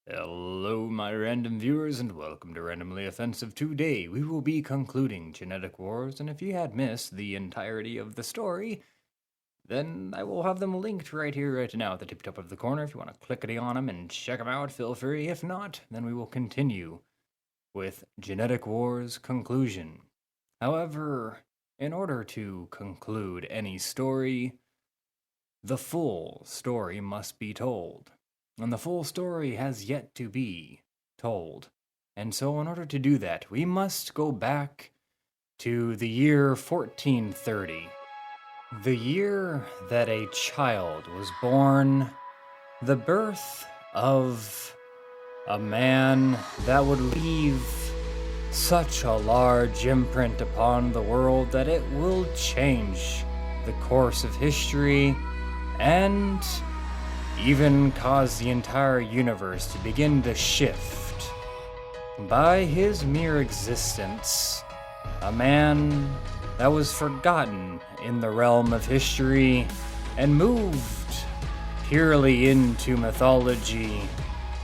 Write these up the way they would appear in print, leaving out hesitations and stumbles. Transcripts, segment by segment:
Hello, my random viewers, and welcome to Randomly Offensive. Today, we will be concluding Genetic Wars, and if you had missed the entirety of the story, then I will have them linked right here, right now, at the tip-top of the corner. If you want to clickety on them and check them out, feel free. If not, then we will continue with Genetic Wars Conclusion. However, in order to conclude any story, the full story must be told. And the full story has yet to be told. And so, in order to do that, we must go back to the year 1430. The year that a child was born, the birth of a man that would leave such a large imprint upon the world that it will change the course of history and even cause the entire universe to begin to shift. By his mere existence, a man that was forgotten in the realm of history and moved purely into mythology,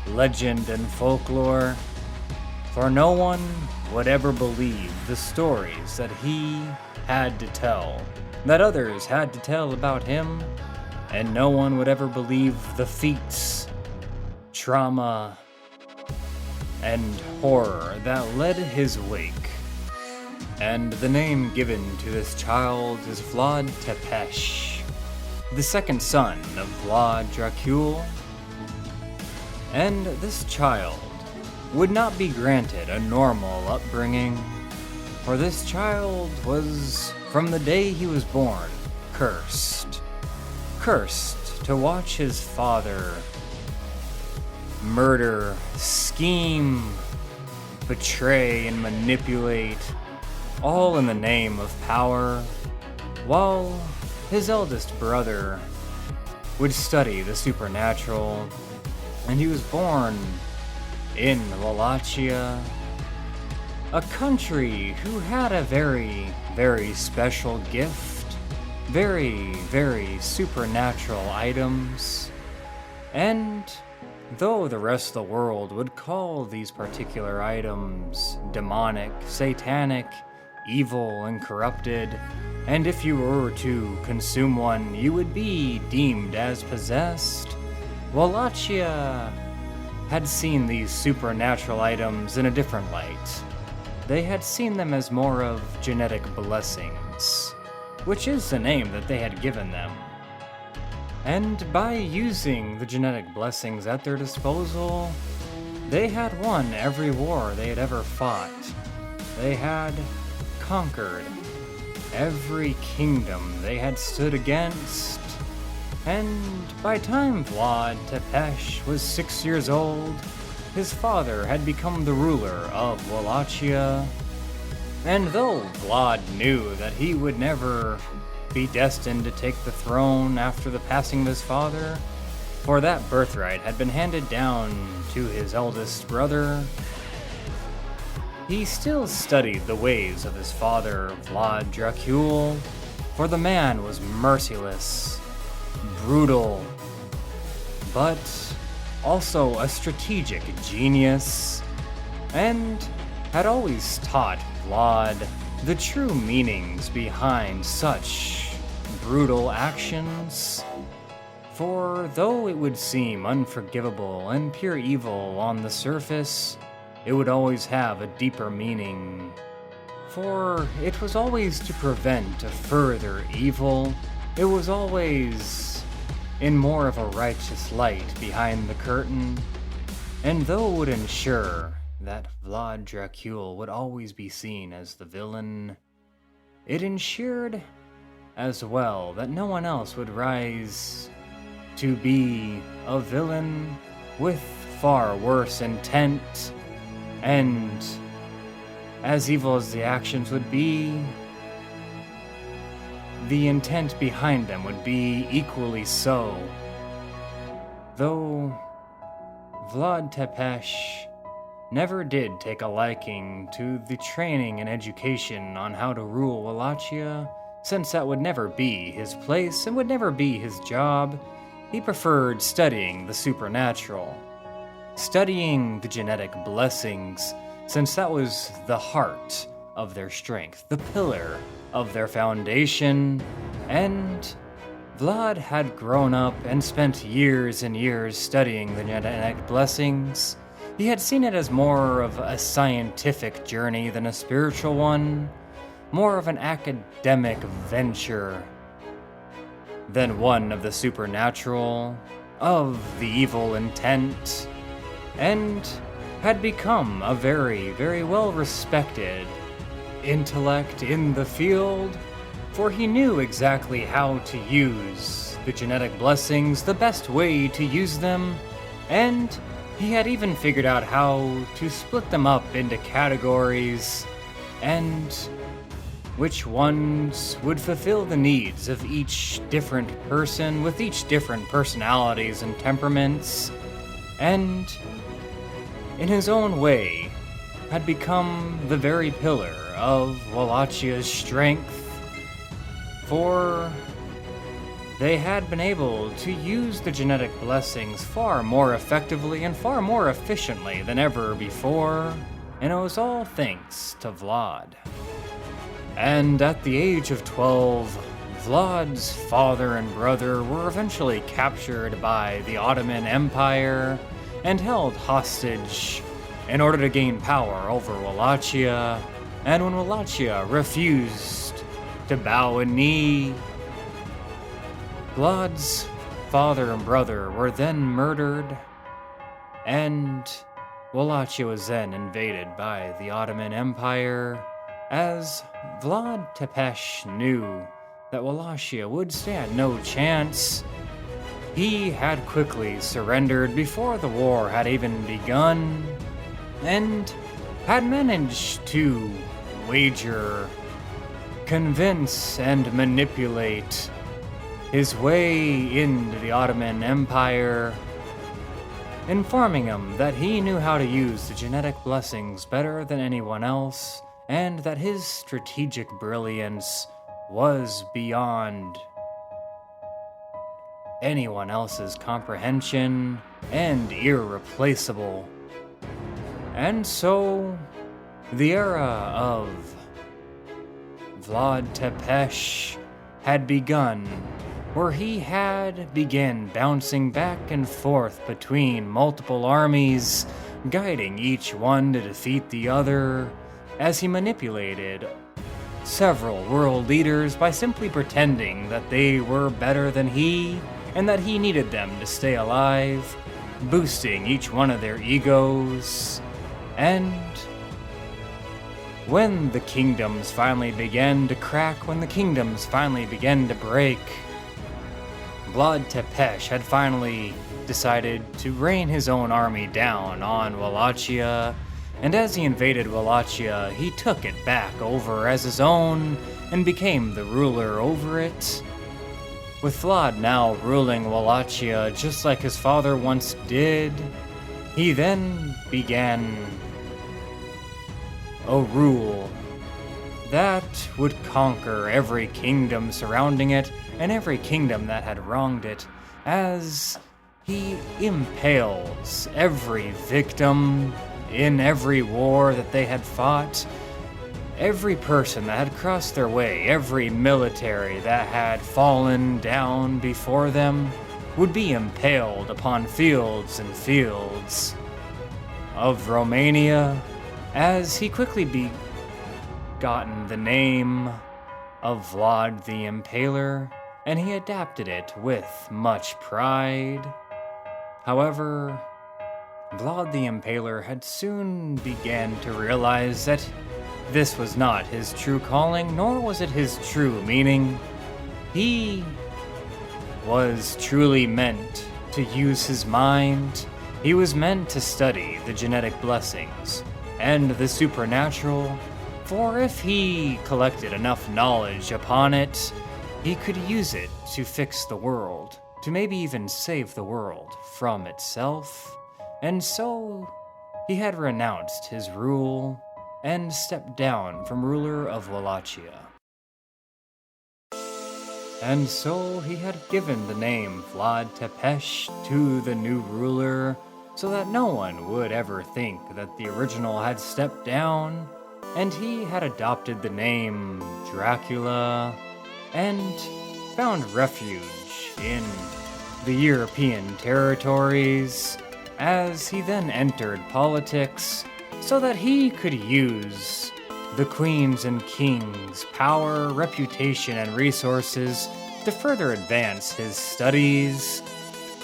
legend, and folklore, for no one would ever believe the stories that he had to tell, that others had to tell about him, and no one would ever believe the feats, trauma, and horror that led his wake. And the name given to this child is Vlad Tepes, the second son of Vlad Dracul. And this child would not be granted a normal upbringing, for this child was, from the day he was born, cursed to watch his father murder, scheme, betray, and manipulate, all in the name of power, while his eldest brother would study the supernatural, and he was born in Wallachia, a country who had a very, very special gift. Very, very supernatural items, and though the rest of the world would call these particular items demonic, satanic, evil, and corrupted, and if you were to consume one, you would be deemed as possessed, Wallachia had seen these supernatural items in a different light. They had seen them as more of genetic blessings, which is the name that they had given them. And by using the genetic blessings at their disposal, they had won every war they had ever fought. They had conquered every kingdom they had stood against. And by time Vlad Tepes was 6 years old, his father had become the ruler of Wallachia. And though Vlad knew that he would never be destined to take the throne after the passing of his father, for that birthright had been handed down to his eldest brother, he still studied the ways of his father, Vlad Dracul, for the man was merciless, brutal, but also a strategic genius, and had always taught Vlad the true meanings behind such brutal actions. For though it would seem unforgivable and pure evil on the surface, it would always have a deeper meaning. For it was always to prevent a further evil. It was always in more of a righteous light behind the curtain. And though it would ensure that Vlad Dracul would always be seen as the villain, it ensured as well that no one else would rise to be a villain with far worse intent, and as evil as the actions would be, the intent behind them would be equally so. Though Vlad Tepes never did take a liking to the training and education on how to rule Wallachia, since that would never be his place and would never be his job, he preferred studying the supernatural. studying the genetic blessings, since that was the heart of their strength, the pillar of their foundation, and Vlad had grown up and spent years and years studying the genetic blessings. He had seen it as more of a scientific journey than a spiritual one, more of an academic venture than one of the supernatural, of the evil intent, and had become a very, very well-respected intellect in the field, for he knew exactly how to use the genetic blessings, the best way to use them, and he had even figured out how to split them up into categories and which ones would fulfill the needs of each different person with each different personalities and temperaments, and in his own way had become the very pillar of Walachia's strength, for they had been able to use the genetic blessings far more effectively and far more efficiently than ever before, and it was all thanks to Vlad. And at the age of 12, Vlad's father and brother were eventually captured by the Ottoman Empire and held hostage in order to gain power over Wallachia, and when Wallachia refused to bow a knee, Vlad's father and brother were then murdered, and Wallachia was then invaded by the Ottoman Empire, as Vlad Tepes knew that Wallachia would stand no chance. He had quickly surrendered before the war had even begun, and had managed to convince and manipulate his way into the Ottoman Empire, informing him that he knew how to use the genetic blessings better than anyone else, and that his strategic brilliance was beyond anyone else's comprehension and irreplaceable. And so, the era of Vlad Tepes had begun, where he had begun bouncing back and forth between multiple armies, guiding each one to defeat the other, as he manipulated several world leaders by simply pretending that they were better than he and that he needed them to stay alive, boosting each one of their egos. And when the kingdoms finally began to crack, when the kingdoms finally began to break, Vlad Tepes had finally decided to rain his own army down on Wallachia, and as he invaded Wallachia, he took it back over as his own and became the ruler over it. With Vlad now ruling Wallachia just like his father once did, he then began a rule that would conquer every kingdom surrounding it and every kingdom that had wronged it, as he impales every victim in every war that they had fought, every person that had crossed their way, every military that had fallen down before them would be impaled upon fields and fields of Romania, as he quickly begotten the name of Vlad the Impaler, and he adapted it with much pride. However, Vlad the Impaler had soon began to realize that this was not his true calling, nor was it his true meaning. He was truly meant to use his mind. He was meant to study the genetic blessings and the supernatural, for if he collected enough knowledge upon it, he could use it to fix the world, to maybe even save the world from itself. And so, he had renounced his rule and stepped down from ruler of Wallachia. And so he had given the name Vlad Tepes to the new ruler, so that no one would ever think that the original had stepped down, and he had adopted the name Dracula and found refuge in the European territories as he then entered politics so that he could use the queen's and king's power, reputation, and resources to further advance his studies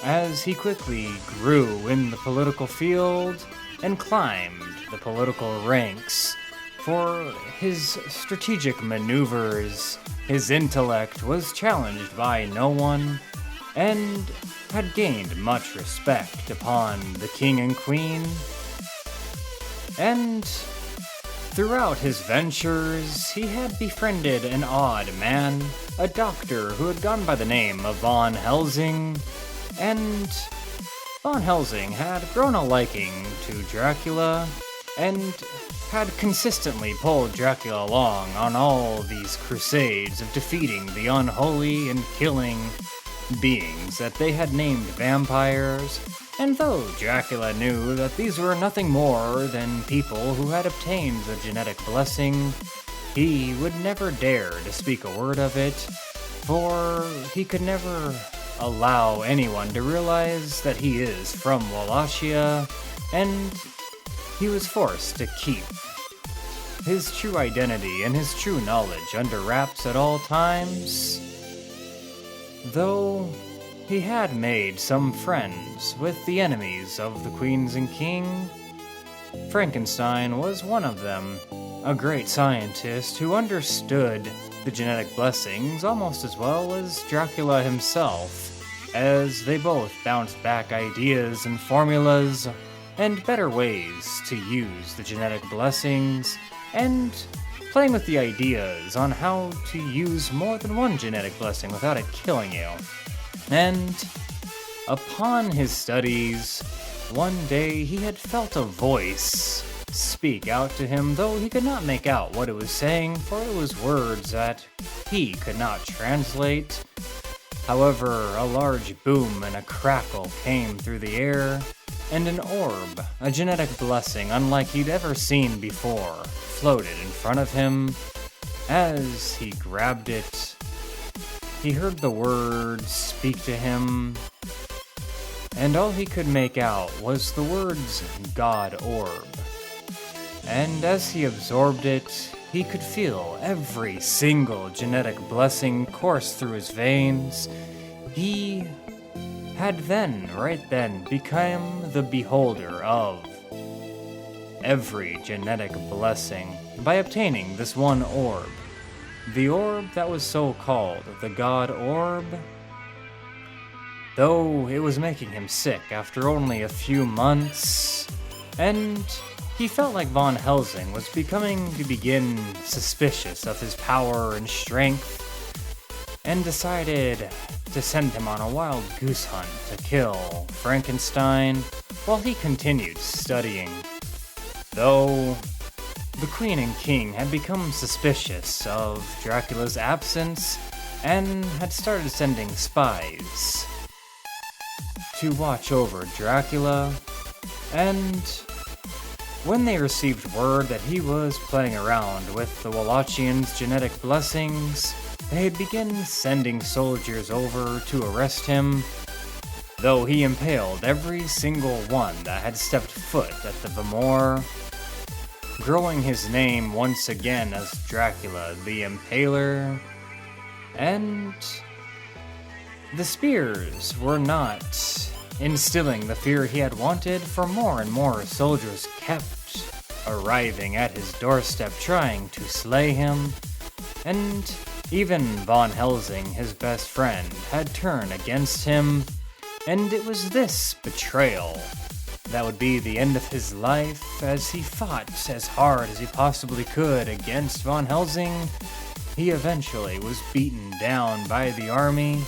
as he quickly grew in the political field and climbed the political ranks. For his strategic maneuvers, his intellect was challenged by no one and had gained much respect upon the king and queen. And throughout his ventures, he had befriended an odd man, a doctor who had gone by the name of Von Helsing, and Von Helsing had grown a liking to Dracula and had consistently pulled Dracula along on all these crusades of defeating the unholy and killing beings that they had named vampires. And though Dracula knew that these were nothing more than people who had obtained the genetic blessing, he would never dare to speak a word of it, for he could never allow anyone to realize that he is from Wallachia, and he was forced to keep his true identity and his true knowledge under wraps at all times. Though he had made some friends with the enemies of the queens and king, Frankenstein was one of them, a great scientist who understood the genetic blessings almost as well as Dracula himself, as they both bounced back ideas and formulas and better ways to use the genetic blessings, and playing with the ideas on how to use more than one genetic blessing without it killing you. And upon his studies, one day he had felt a voice speak out to him, though he could not make out what it was saying, for it was words that he could not translate. However, a large boom and a crackle came through the air, and an orb, a genetic blessing unlike he'd ever seen before, floated in front of him. As he grabbed it, he heard the words speak to him, and all he could make out was the words God Orb. And as he absorbed it, he could feel every single genetic blessing course through his veins. He had right then, become the beholder of every genetic blessing by obtaining this one orb. The orb that was so called the God Orb. Though it was making him sick after only a few months, and he felt like Von Helsing was begin suspicious of his power and strength, and decided to send him on a wild goose hunt to kill Frankenstein while he continued studying. Though the Queen and King had become suspicious of Dracula's absence and had started sending spies to watch over Dracula, and when they received word that he was playing around with the Wallachians' genetic blessings, they had begun sending soldiers over to arrest him, though he impaled every single one that had stepped foot at the Vamore, growing his name once again as Dracula the Impaler. And the spears were not instilling the fear he had wanted, for more and more soldiers kept arriving at his doorstep trying to slay him, and even Von Helsing, his best friend, had turned against him, and it was this betrayal that would be the end of his life. As he fought as hard as he possibly could against Von Helsing, he eventually was beaten down by the army,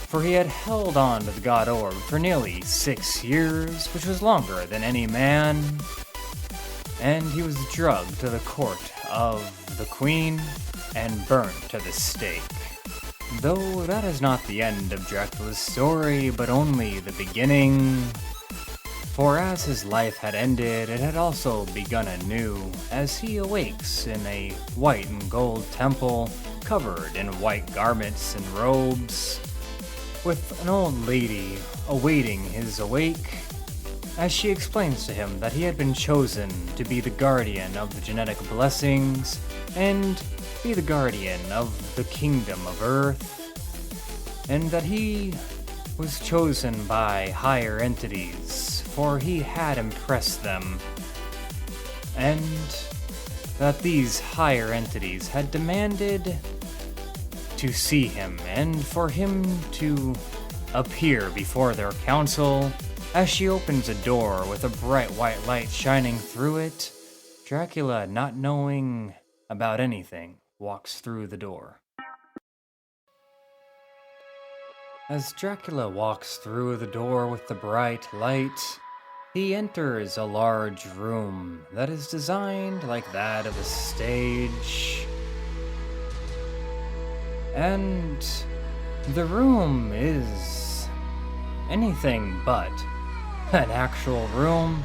for he had held on to the God Orb for nearly 6 years, which was longer than any man, and he was drugged to the court of the Queen and burnt to the stake. Though that is not the end of Dracula's story, but only the beginning. For as his life had ended, it had also begun anew, as he awakes in a white and gold temple, covered in white garments and robes, with an old lady awaiting his awake, as she explains to him that he had been chosen to be the guardian of the genetic blessings and be the guardian of the kingdom of Earth, and that he was chosen by higher entities, for he had impressed them, and that these higher entities had demanded to see him and for him to appear before their council. As she opens a door with a bright white light shining through it, Dracula, not knowing about anything, walks through the door. As Dracula walks through the door with the bright light, he enters a large room that is designed like that of a stage. And the room is anything but an actual room,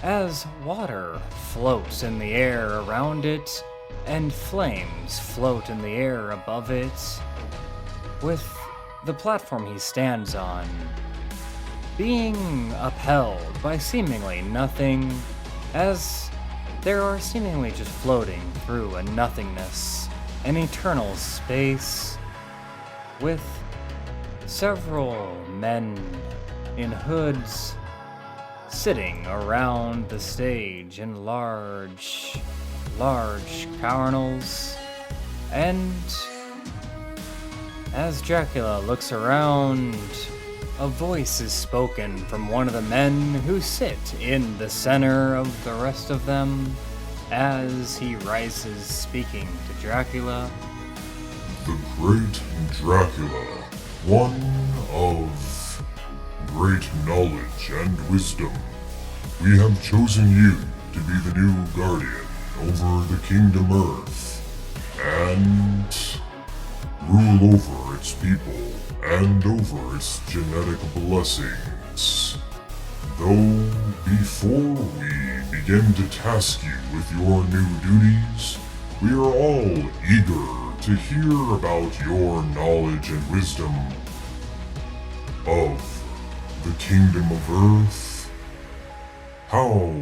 as water floats in the air around it and flames float in the air above it, with the platform he stands on being upheld by seemingly nothing, as there are seemingly just floating through a nothingness, an eternal space, with several men in hoods sitting around the stage in large carnals. And as Dracula looks around, a voice is spoken from one of the men who sit in the center of the rest of them, as he rises speaking to Dracula. The great Dracula, one of great knowledge and wisdom, we have chosen you to be the new guardian over the Kingdom Earth, and rule over its people and over its genetic blessings. Though before we begin to task you with your new duties, we are all eager to hear about your knowledge and wisdom of the Kingdom of Earth. How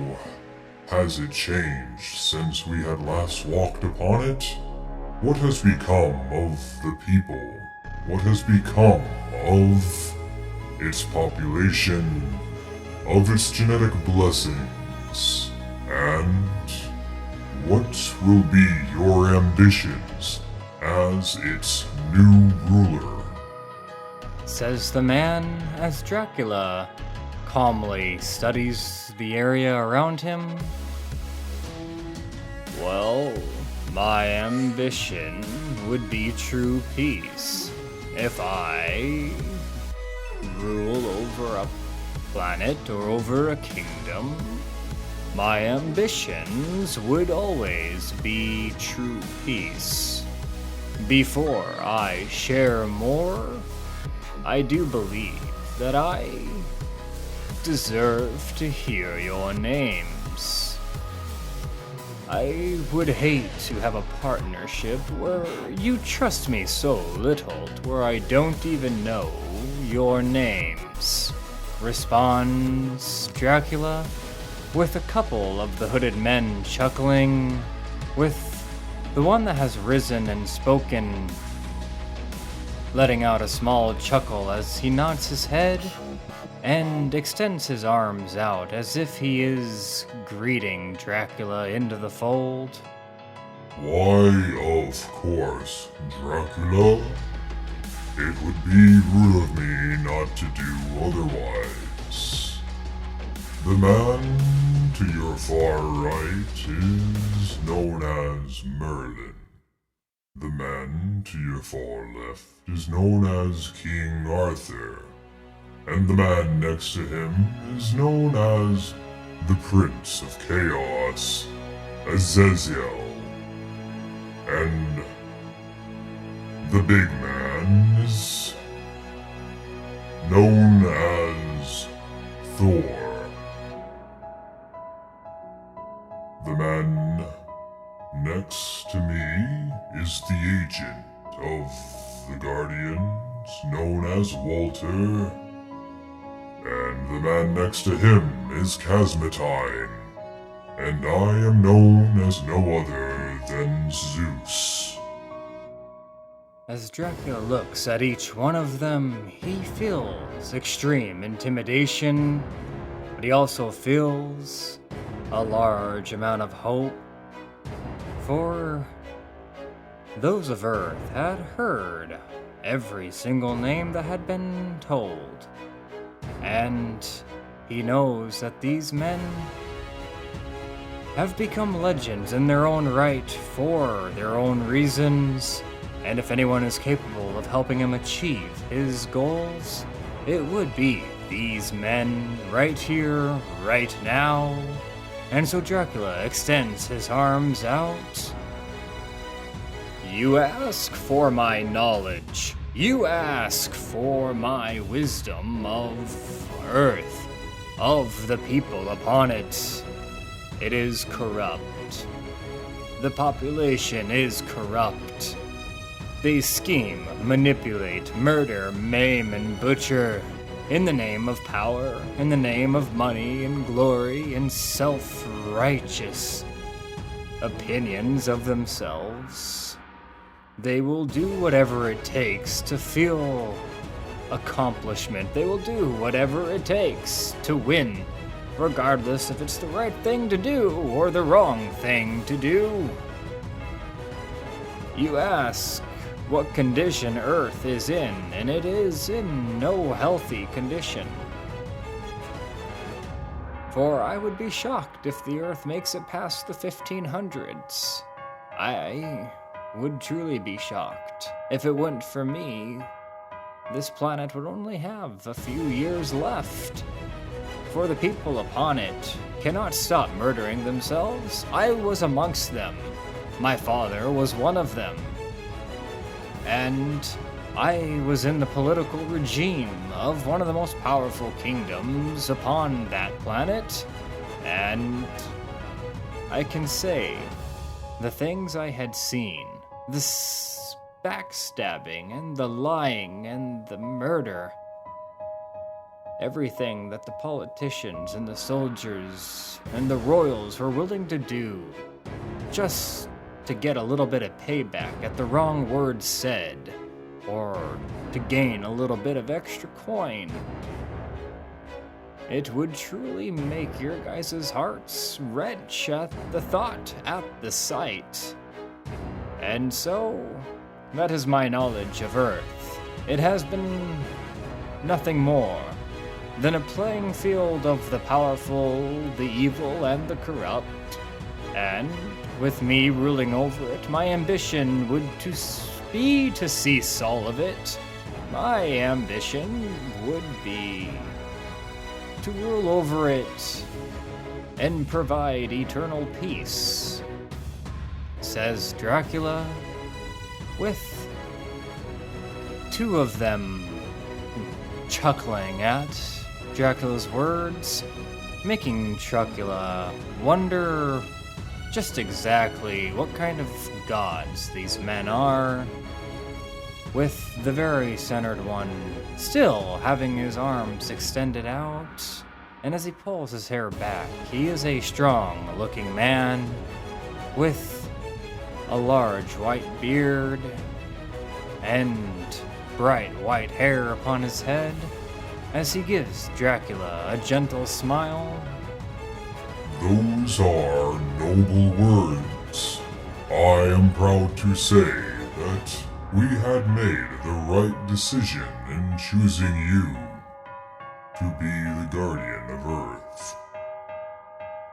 has it changed since we had last walked upon it? What has become of the people? What has become of its population, of its genetic blessings? And what will be your ambitions as its new ruler? Says the man as Dracula calmly studies the area around him. Well, my ambition would be true peace. If I rule over a planet or over a kingdom, my ambitions would always be true peace. Before I share more, I do believe that I deserve to hear your names. I would hate to have a partnership where you trust me so little to where I don't even know your names, responds Dracula, with a couple of the hooded men chuckling, with the one that has risen and spoken letting out a small chuckle as he nods his head and extends his arms out as if he is greeting Dracula into the fold. Why, of course, Dracula. It would be rude of me not to do otherwise. The man to your far right is known as Merlin. The man to your far left is known as King Arthur. And the man next to him is known as the Prince of Chaos, Azazel. And the big man is known as Thor. The man next to me is the agent of the Guardians, known as Walter. And the man next to him is Casmatine. And I am known as no other than Zeus. As Dracula looks at each one of them, he feels extreme intimidation, but he also feels a large amount of hope. For those of Earth had heard every single name that had been told, and he knows that these men have become legends in their own right for their own reasons, and if anyone is capable of helping him achieve his goals, it would be these men right here, right now. And so Dracula extends his arms out. You ask for my knowledge. You ask for my wisdom of Earth, of the people upon it. It is corrupt. The population is corrupt. They scheme, manipulate, murder, maim, and butcher in the name of power, in the name of money and glory and self-righteous opinions of themselves. They will do whatever it takes to feel accomplishment. They will do whatever it takes to win, regardless if it's the right thing to do or the wrong thing to do. You ask what condition Earth is in, and it is in no healthy condition. For I would be shocked if the Earth makes it past the 1500s. I would truly be shocked. If it weren't for me, this planet would only have a few years left. For the people upon it cannot stop murdering themselves. I was amongst them. My father was one of them. And I was in the political regime of one of the most powerful kingdoms upon that planet. And I can say the things I had seen, the backstabbing and the lying and the murder, everything that the politicians and the soldiers and the royals were willing to do just to get a little bit of payback at the wrong words said, or to gain a little bit of extra coin. It would truly make your guys' hearts wrench at the thought, at the sight. And so, that is my knowledge of Earth. It has been nothing more than a playing field of the powerful, the evil, and the corrupt. And with me ruling over it, my ambition would be to cease all of it. My ambition would be to rule over it and provide eternal peace, says Dracula, with two of them chuckling at Dracula's words, making Dracula wonder just exactly what kind of gods these men are, with the very centered one still having his arms extended out, and as he pulls his hair back, he is a strong-looking man with a large white beard and bright white hair upon his head, as he gives Dracula a gentle smile. Those are noble words. I am proud to say that we had made the right decision in choosing you to be the guardian of Earth.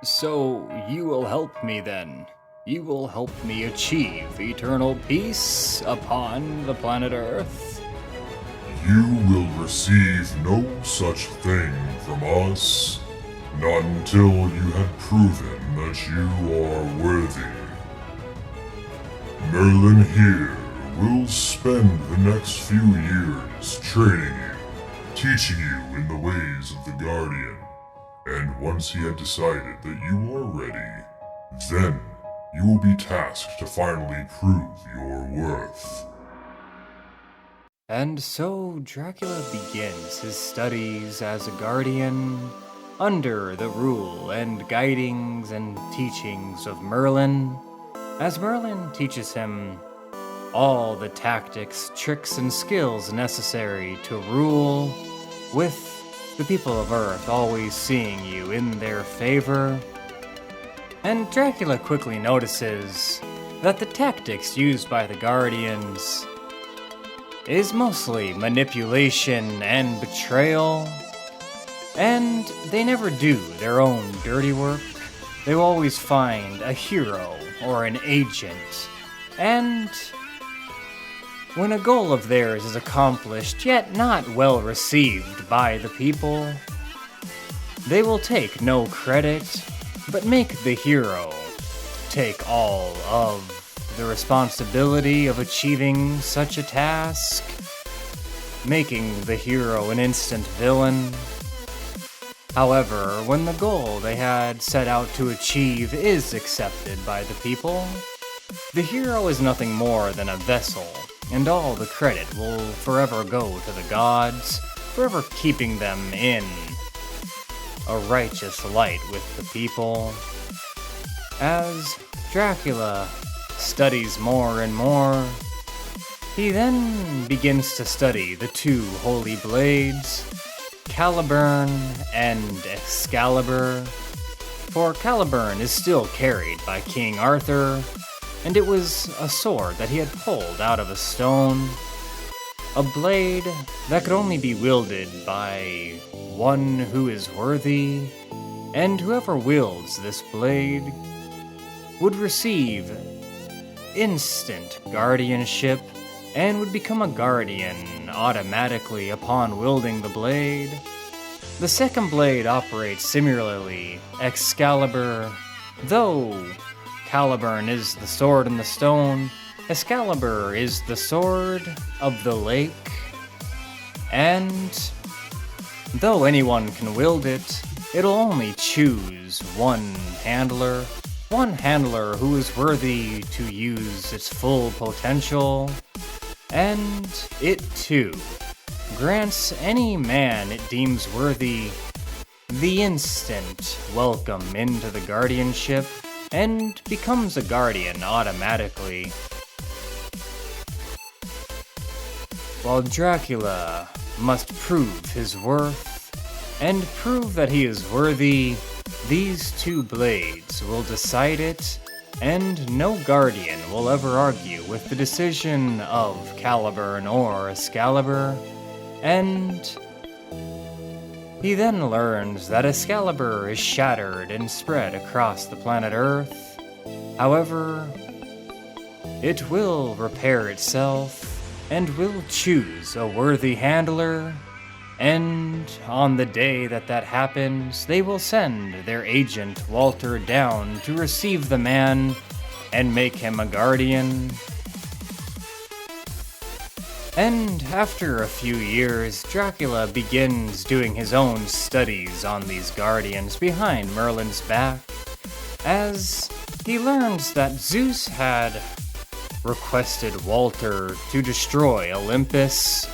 So you will help me then? You will help me achieve eternal peace upon the planet Earth? You will receive no such thing from us, not until you have proven that you are worthy. Merlin here will spend the next few years training you, teaching you in the ways of the Guardian, and once he had decided that you are ready, Then, you will be tasked to finally prove your worth. And so Dracula begins his studies as a guardian under the rule and guidings and teachings of Merlin, as Merlin teaches him all the tactics, tricks, and skills necessary to rule, with the people of Earth always seeing you in their favor. And Dracula quickly notices that the tactics used by the Guardians is mostly manipulation and betrayal, and they never do their own dirty work. They will always find a hero or an agent, and when a goal of theirs is accomplished yet not well received by the people, they will take no credit, but make the hero take all of the responsibility of achieving such a task, making the hero an instant villain. However, when the goal they had set out to achieve is accepted by the people, the hero is nothing more than a vessel, and all the credit will forever go to the gods, forever keeping them in a righteous light with the people. As Dracula studies more and more, he then begins to study the two holy blades, Caliburn and Excalibur, for Caliburn is still carried by King Arthur, and it was a sword that he had pulled out of a stone, a blade that could only be wielded by one who is worthy, and whoever wields this blade would receive instant guardianship and would become a guardian automatically upon wielding the blade. The second blade operates similarly. Excalibur, though Caliburn is the sword in the stone, Excalibur is the sword of the lake, and though anyone can wield it, it'll only choose one handler who is worthy to use its full potential, and it too grants any man it deems worthy the instant welcome into the guardianship and becomes a guardian automatically. While Dracula must prove his worth and prove that he is worthy, these two blades will decide it, and no guardian will ever argue with the decision of Caliburn or Excalibur, and he then learns that Excalibur is shattered and spread across the planet Earth. However, it will repair itself and will choose a worthy handler, and on the day that happens, they will send their agent Walter down to receive the man and make him a guardian. And after a few years, Dracula begins doing his own studies on these guardians behind Merlin's back, as he learns that Zeus had requested Walter to destroy Olympus,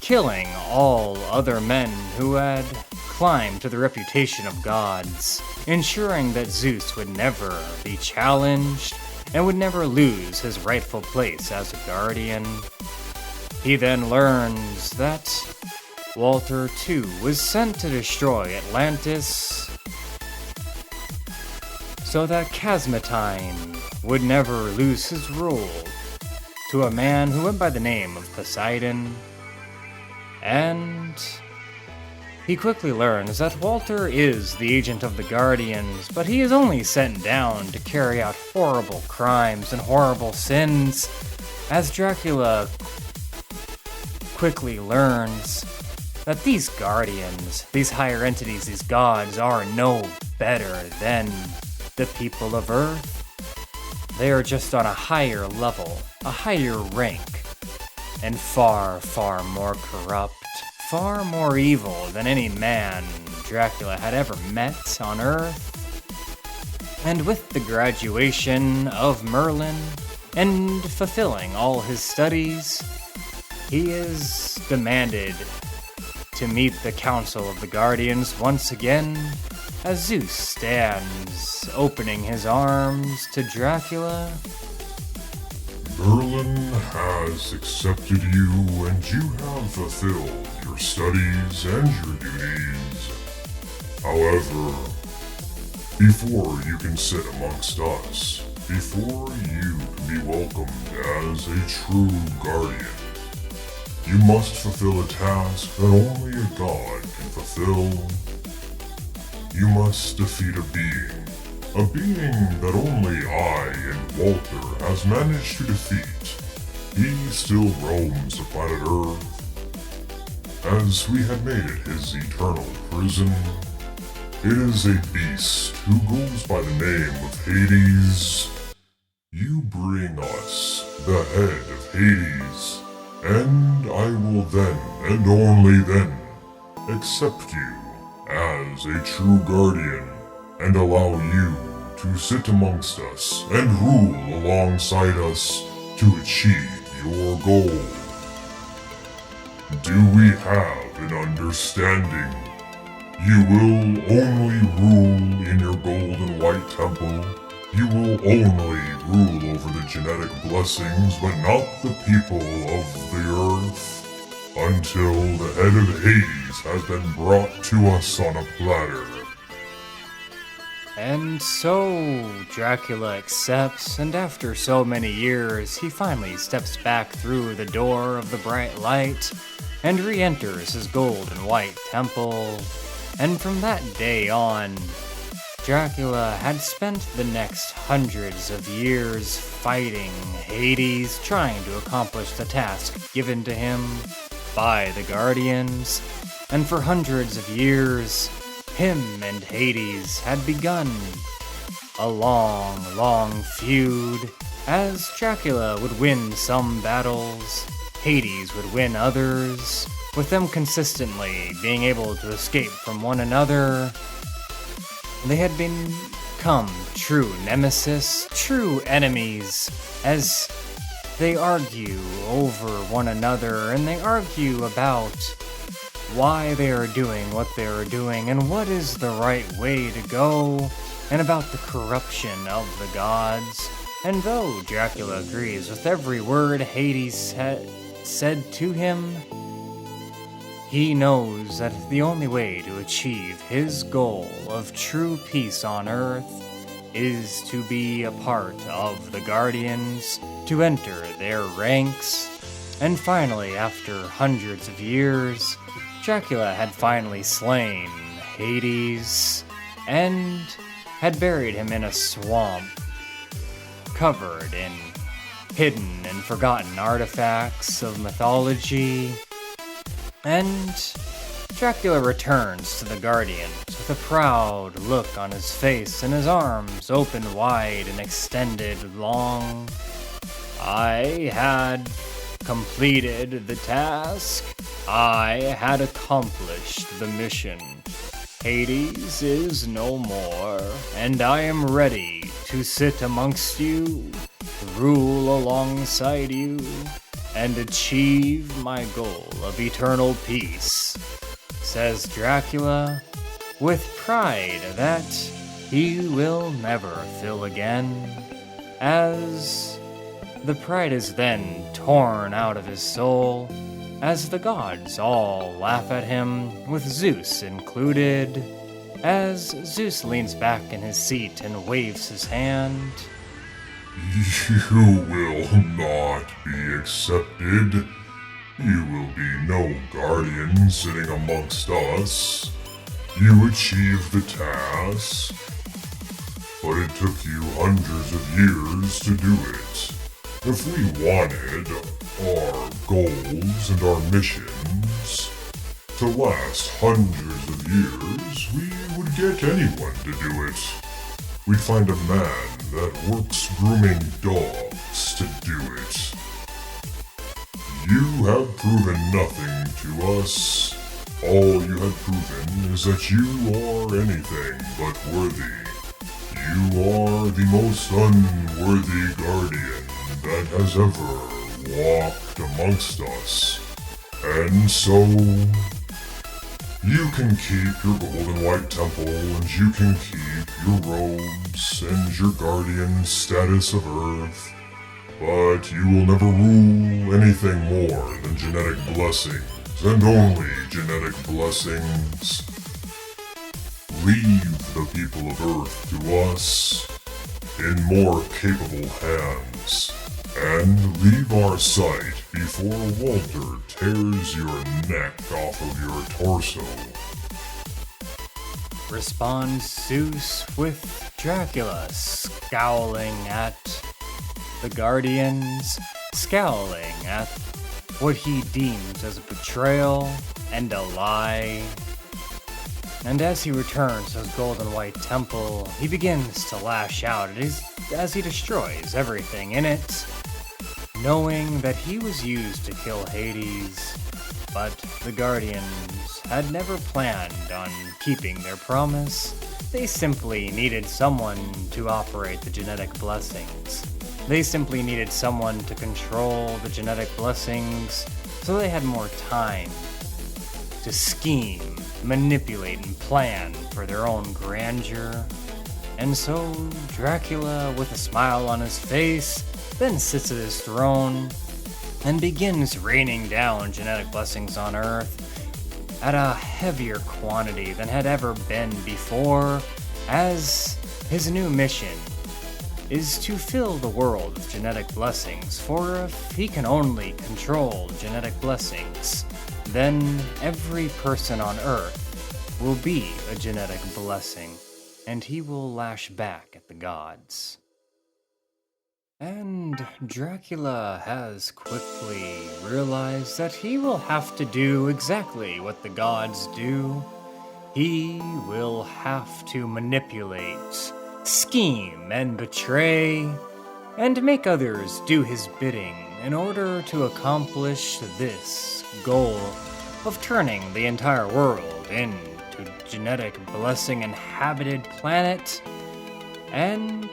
killing all other men who had climbed to the reputation of gods, ensuring that Zeus would never be challenged and would never lose his rightful place as a guardian. He then learns that Walter too was sent to destroy Atlantis so that Casmatine would never lose his rule to a man who went by the name of Poseidon. And he quickly learns that Walter is the agent of the Guardians, but he is only sent down to carry out horrible crimes and horrible sins, as Dracula quickly learns that these Guardians, these higher entities, these gods, are no better than the people of Earth. They are just on a higher level, a higher rank, and far, far more corrupt, far more evil than any man Dracula had ever met on Earth. And with the graduation of Merlin and fulfilling all his studies, he is demanded to meet the Council of the Guardians once again, as Zeus stands opening his arms to Dracula. Merlin has accepted you, and you have fulfilled your studies and your duties. However, before you can sit amongst us, before you can be welcomed as a true guardian, you must fulfill a task that only a god can fulfill. You must defeat a being that only I and Walter has managed to defeat. He still roams the planet Earth, as we had made it his eternal prison. It is a beast who goes by the name of Hades. You bring us the head of Hades, and I will then, and only then, accept you as a true guardian and allow you to sit amongst us and rule alongside us to achieve your goal. Do we have an understanding? You will only rule in your golden white temple. You will only rule over the genetic blessings, but not the people of the earth, until the head of Hades has been brought to us on a platter. And so Dracula accepts, and after so many years, he finally steps back through the door of the bright light and re-enters his gold and white temple. And from that day on, Dracula had spent the next hundreds of years fighting Hades, trying to accomplish the task given to him by the Guardians. And for hundreds of years, him and Hades had begun a long, long feud. As Dracula would win some battles, Hades would win others, with them consistently being able to escape from one another. They had become true nemesis, true enemies, as they argue over one another, and they argue about why they are doing what they are doing and what is the right way to go, and about the corruption of the gods. And though Dracula agrees with every word Hades said to him, he knows that the only way to achieve his goal of true peace on Earth is to be a part of the Guardians, to enter their ranks. And finally, after hundreds of years, Dracula had finally slain Hades and had buried him in a swamp, covered in hidden and forgotten artifacts of mythology. And Dracula returns to the Guardians with a proud look on his face and his arms open wide and extended long. I had completed the task. I had accomplished the mission. Hades is no more, and I am ready to sit amongst you, rule alongside you, and achieve my goal of eternal peace, says Dracula, with pride that he will never fill again, as the pride is then torn out of his soul, as the gods all laugh at him, with Zeus included, as Zeus leans back in his seat and waves his hand. You will not be accepted. You will be no guardian sitting amongst us. You achieved the task, but it took you hundreds of years to do it. If we wanted our goals and our missions to last hundreds of years, we would get anyone to do it. We'd find a man that works grooming dogs to do it. You have proven nothing to us. All you have proven is that you are anything but worthy. You You are the most unworthy guardian that has ever walked amongst us. And so, you can keep your golden white temple, and you can keep your robes and your guardian status of Earth, but you will never rule anything more than genetic blessings, and only genetic blessings. Leave the people of Earth to us in more capable hands, and leave our sight before Walter tears your neck off of your torso. Responds Zeus with Dracula scowling at the Guardians, scowling at what he deems as a betrayal and a lie. And as he returns to his golden white temple, he begins to lash out as he destroys everything in it, knowing that he was used to kill Hades, but the Guardians had never planned on keeping their promise. They simply needed someone to operate the genetic blessings. They simply needed someone to control the genetic blessings, so they had more time to scheme, manipulate, and plan for their own grandeur. And so Dracula, with a smile on his face, then sits at his throne and begins raining down genetic blessings on Earth at a heavier quantity than had ever been before, as his new mission is to fill the world with genetic blessings, for if he can only control genetic blessings, then every person on Earth will be a genetic blessing, and he will lash back at the gods. And Dracula has quickly realized that he will have to do exactly what the gods do. He will have to manipulate, scheme, and betray, and make others do his bidding in order to accomplish this goal of turning the entire world into a genetic blessing inhabited planet. And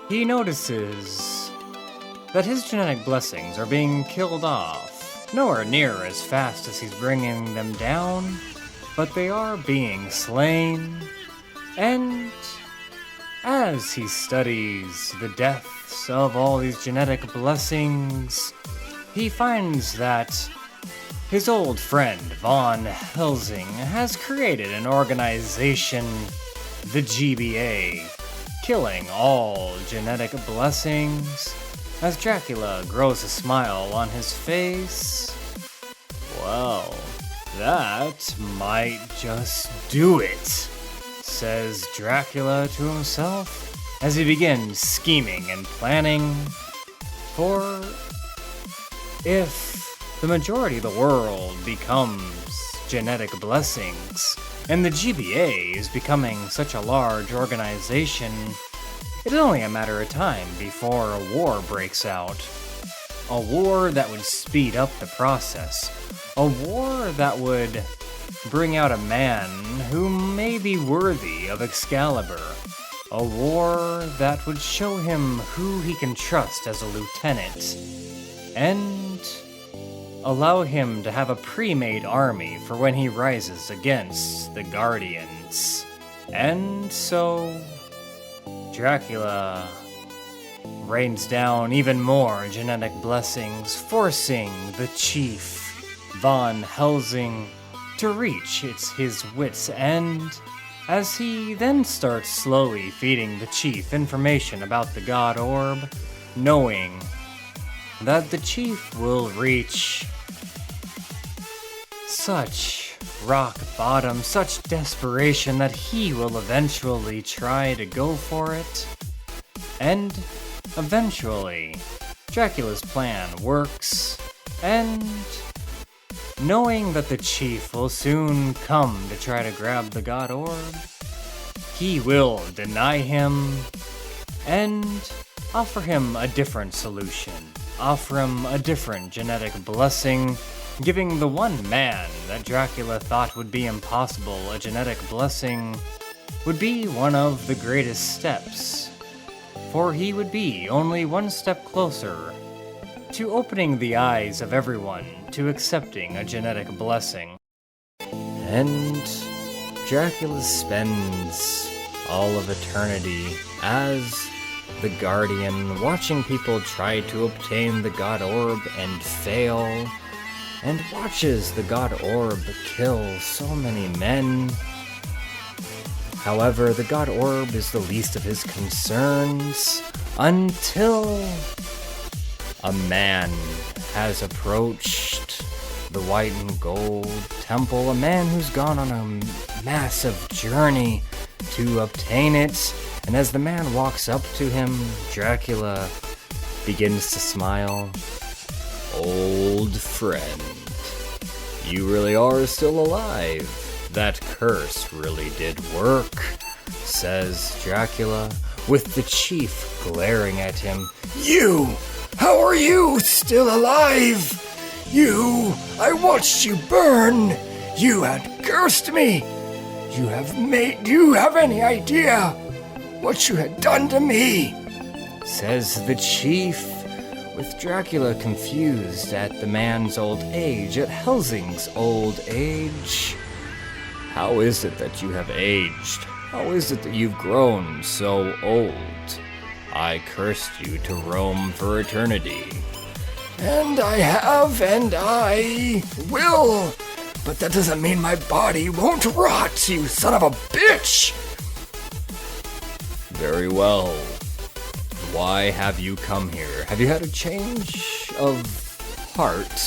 he notices that his genetic blessings are being killed off, nowhere near as fast as he's bringing them down, but they are being slain. And as he studies the deaths of all these genetic blessings, he finds that his old friend Von Helsing has created an organization, the GBA, killing all genetic blessings. As Dracula grows a smile on his face, well, that might just do it, says Dracula to himself as he begins scheming and planning. For if the majority of the world becomes genetic blessings, and the GBA is becoming such a large organization, it is only a matter of time before a war breaks out. A war that would speed up the process. A war that would bring out a man who may be worthy of Excalibur. A war that would show him who he can trust as a lieutenant, and allow him to have a pre-made army for when he rises against the Guardians. And so Dracula rains down even more genetic blessings, forcing the chief, Von Helsing, to reach his wit's end, as he then starts slowly feeding the chief information about the God Orb, knowing that the chief will reach such rock bottom, such desperation, that he will eventually try to go for it. And eventually, Dracula's plan works, and knowing that the chief will soon come to try to grab the God Orb, he will deny him and offer him a different solution, offer him a different genetic blessing, giving the one man that Dracula thought would be impossible a genetic blessing would be one of the greatest steps, for he would be only one step closer to opening the eyes of everyone to accepting a genetic blessing. And Dracula spends all of eternity as the Guardian, watching people try to obtain the God Orb and fail, and watches the God Orb kill so many men. However, the God Orb is the least of his concerns until a man has approached the white and gold temple, a man who's gone on a massive journey to obtain it. And as the man walks up to him, Dracula begins to smile. Old friend, you really are still alive. That curse really did work, says Dracula, with the chief glaring at him. You! How are you still alive? I watched you burn. You had cursed me. Do you have any idea what you had done to me? Says the chief, with Dracula confused at the man's old age, at Helsing's old age. How is it that you have aged? How is it that you've grown so old? I cursed you to roam for eternity. And I have, and I will. But that doesn't mean my body won't rot, you son of a bitch! Very well. Why have you come here? Have you had a change of heart?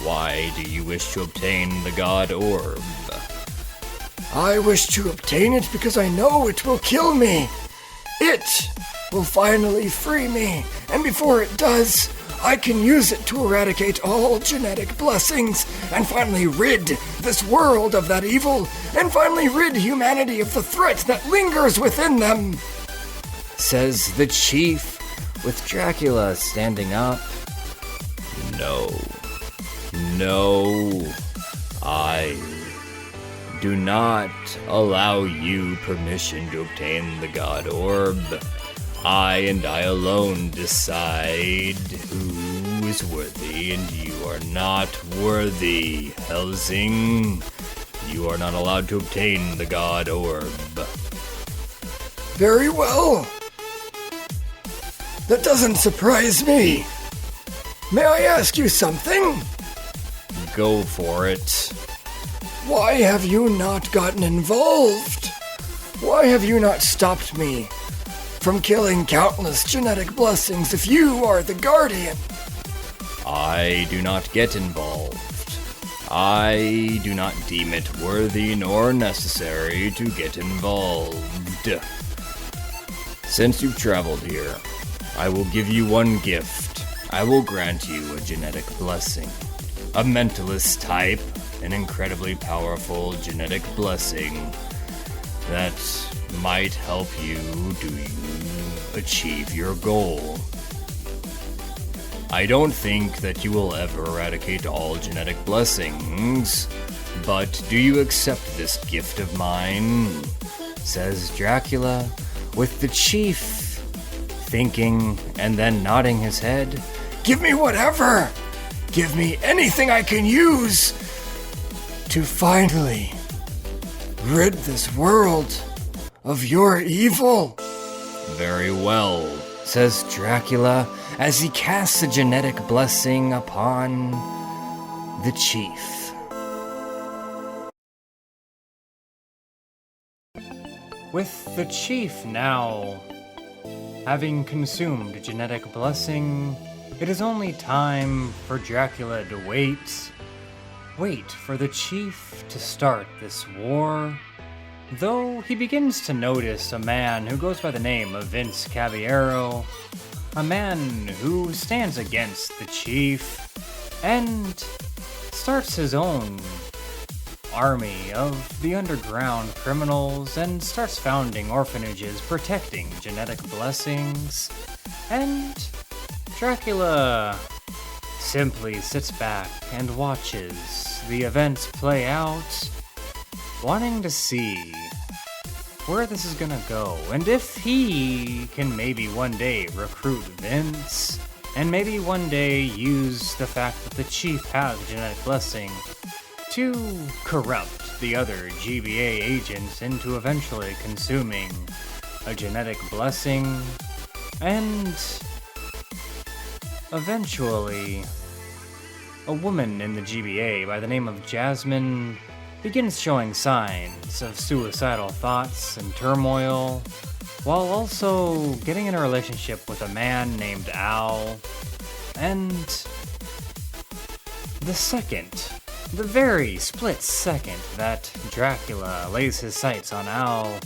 Why do you wish to obtain the God Orb? I wish to obtain it because I know it will kill me. It will finally free me, and before it does, I can use it to eradicate all genetic blessings and finally rid this world of that evil and finally rid humanity of the threat that lingers within them, says the chief, with Dracula standing up. No, I do not allow you permission to obtain the God Orb. I and I alone decide who is worthy, and you are not worthy, Helsing. You are not allowed to obtain the God Orb. Very well. That doesn't surprise me. May I ask you something? Go for it. Why have you not gotten involved? Why have you not stopped me from killing countless genetic blessings if you are the Guardian? I do not get involved. I do not deem it worthy nor necessary to get involved. Since you've traveled here, I will give you one gift. I will grant you a genetic blessing. A mentalist type, an incredibly powerful genetic blessing that might help you achieve your goal. I don't think that you will ever eradicate all genetic blessings, but do you accept this gift of mine? Says Dracula, with the chief thinking and then nodding his head. Give me whatever! Give me anything I can use to finally rid this world of your evil. Very well, says Dracula as he casts a genetic blessing upon the chief. With the chief now having consumed a genetic blessing, it is only time for Dracula to wait for the chief to start this war. Though he begins to notice a man who goes by the name of Vince Caballero, a man who stands against the chief and starts his own army of the underground criminals and starts founding orphanages protecting genetic blessings. And Dracula simply sits back and watches the events play out, wanting to see where this is gonna go, and if he can maybe one day recruit Vince, and maybe one day use the fact that the chief has a genetic blessing to corrupt the other GBA agents into eventually consuming a genetic blessing, and eventually a woman in the GBA by the name of Jasmine begins showing signs of suicidal thoughts and turmoil, while also getting in a relationship with a man named Al. And the very split second that Dracula lays his sights on Al,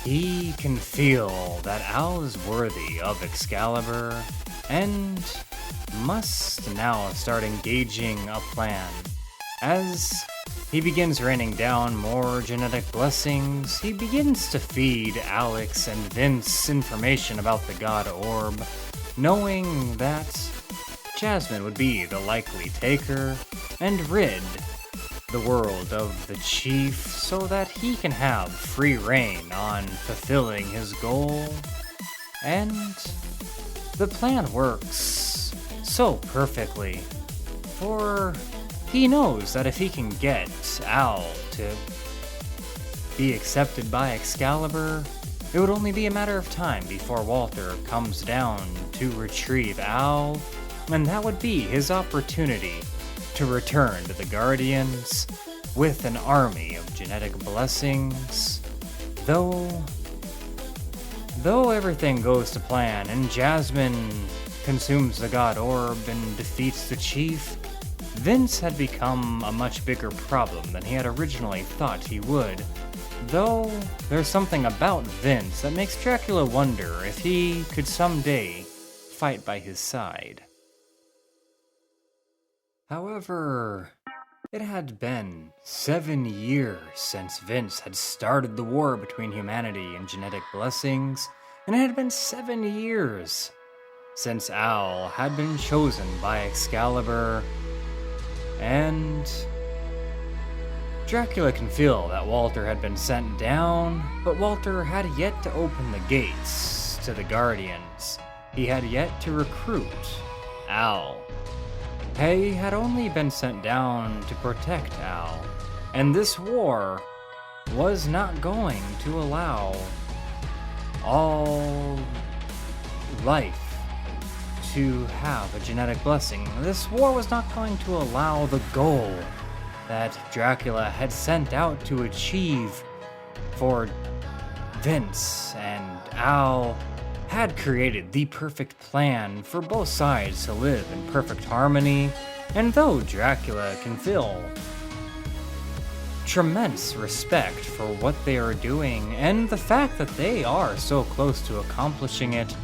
he can feel that Al is worthy of Excalibur and must now start engaging a plan. As he begins raining down more genetic blessings, he begins to feed Alex and Vince information about the God Orb, knowing that Jasmine would be the likely taker and rid the world of the chief so that he can have free reign on fulfilling his goal. And the plan works so perfectly, for he knows that if he can get Al to be accepted by Excalibur, it would only be a matter of time before Walter comes down to retrieve Al, and that would be his opportunity to return to the Guardians with an army of genetic blessings. Though everything goes to plan and Jasmine consumes the God Orb and defeats the chief, Vince had become a much bigger problem than he had originally thought he would. Though there's something about Vince that makes Dracula wonder if he could someday fight by his side. However, it had been 7 years since Vince had started the war between humanity and genetic blessings, and it had been 7 years since Al had been chosen by Excalibur, and Dracula can feel that Walter had been sent down, but Walter had yet to open the gates to the Guardians. He had yet to recruit Al. He had only been sent down to protect Al, and this war was not going to allow all life to have a genetic blessing. This war was not going to allow the goal that Dracula had sent out to achieve, for Vince and Al had created the perfect plan for both sides to live in perfect harmony, and though Dracula can feel tremendous respect for what they are doing and the fact that they are so close to accomplishing it,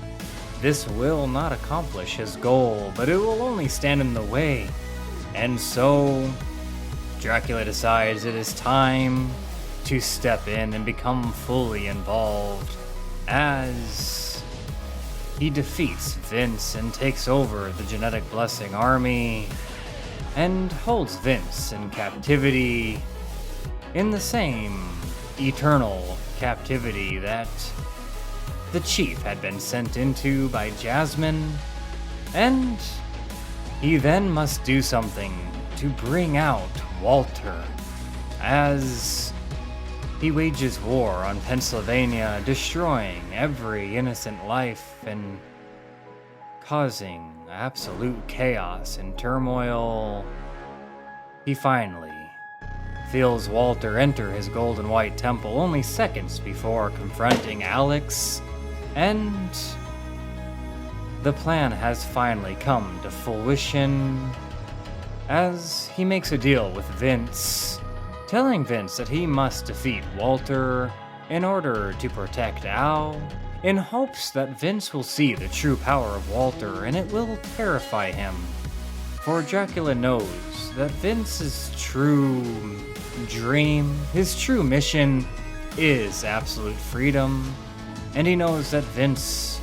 this will not accomplish his goal, but it will only stand in the way. And so Dracula decides it is time to step in and become fully involved as he defeats Vince and takes over the Genetic Blessing Army and holds Vince in captivity, in the same eternal captivity that the chief had been sent into by Jasmine, and he then must do something to bring out Walter as he wages war on Pennsylvania, destroying every innocent life and causing absolute chaos and turmoil. He finally feels Walter enter his golden white temple only seconds before confronting Alex, and the plan has finally come to fruition as he makes a deal with Vince, telling Vince that he must defeat Walter in order to protect Al, in hopes that Vince will see the true power of Walter and it will terrify him. For Dracula knows that Vince's true dream, his true mission, is absolute freedom, and he knows that Vince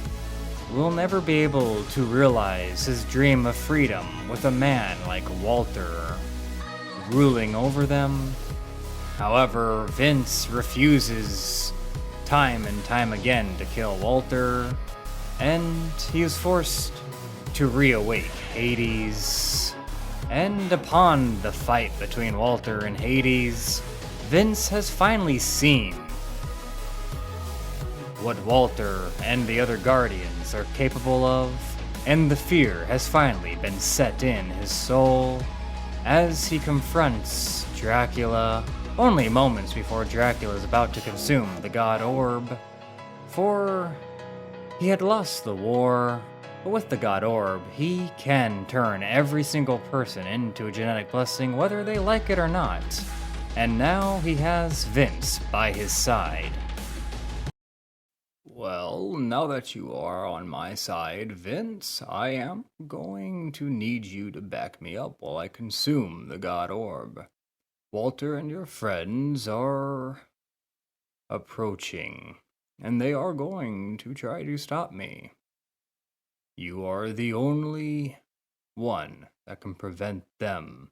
will never be able to realize his dream of freedom with a man like Walter ruling over them. However, Vince refuses time and time again to kill Walter, and he is forced to reawake Hades. And upon the fight between Walter and Hades, Vince has finally seen what Walter and the other Guardians are capable of, and the fear has finally been set in his soul as he confronts Dracula only moments before Dracula is about to consume the God Orb. For he had lost the war, but with the God Orb, he can turn every single person into a genetic blessing whether they like it or not. And now he has Vince by his side. Well, now that you are on my side, Vince, I am going to need you to back me up while I consume the God Orb. Walter and your friends are approaching, and they are going to try to stop me. You are the only one that can prevent them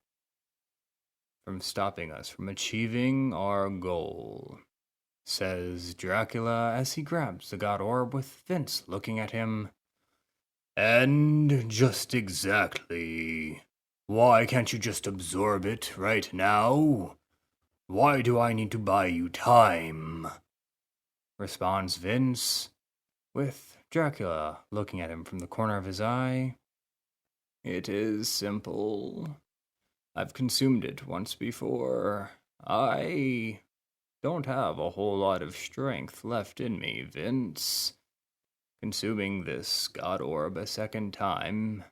from stopping us from achieving our goal, says Dracula as he grabs the God Orb with Vince looking at him. And just exactly. Why can't you just absorb it right now? Why do I need to buy you time? Responds Vince, with Dracula looking at him from the corner of his eye. It is simple. I've consumed it once before. I don't have a whole lot of strength left in me, Vince. Consuming this God Orb a second time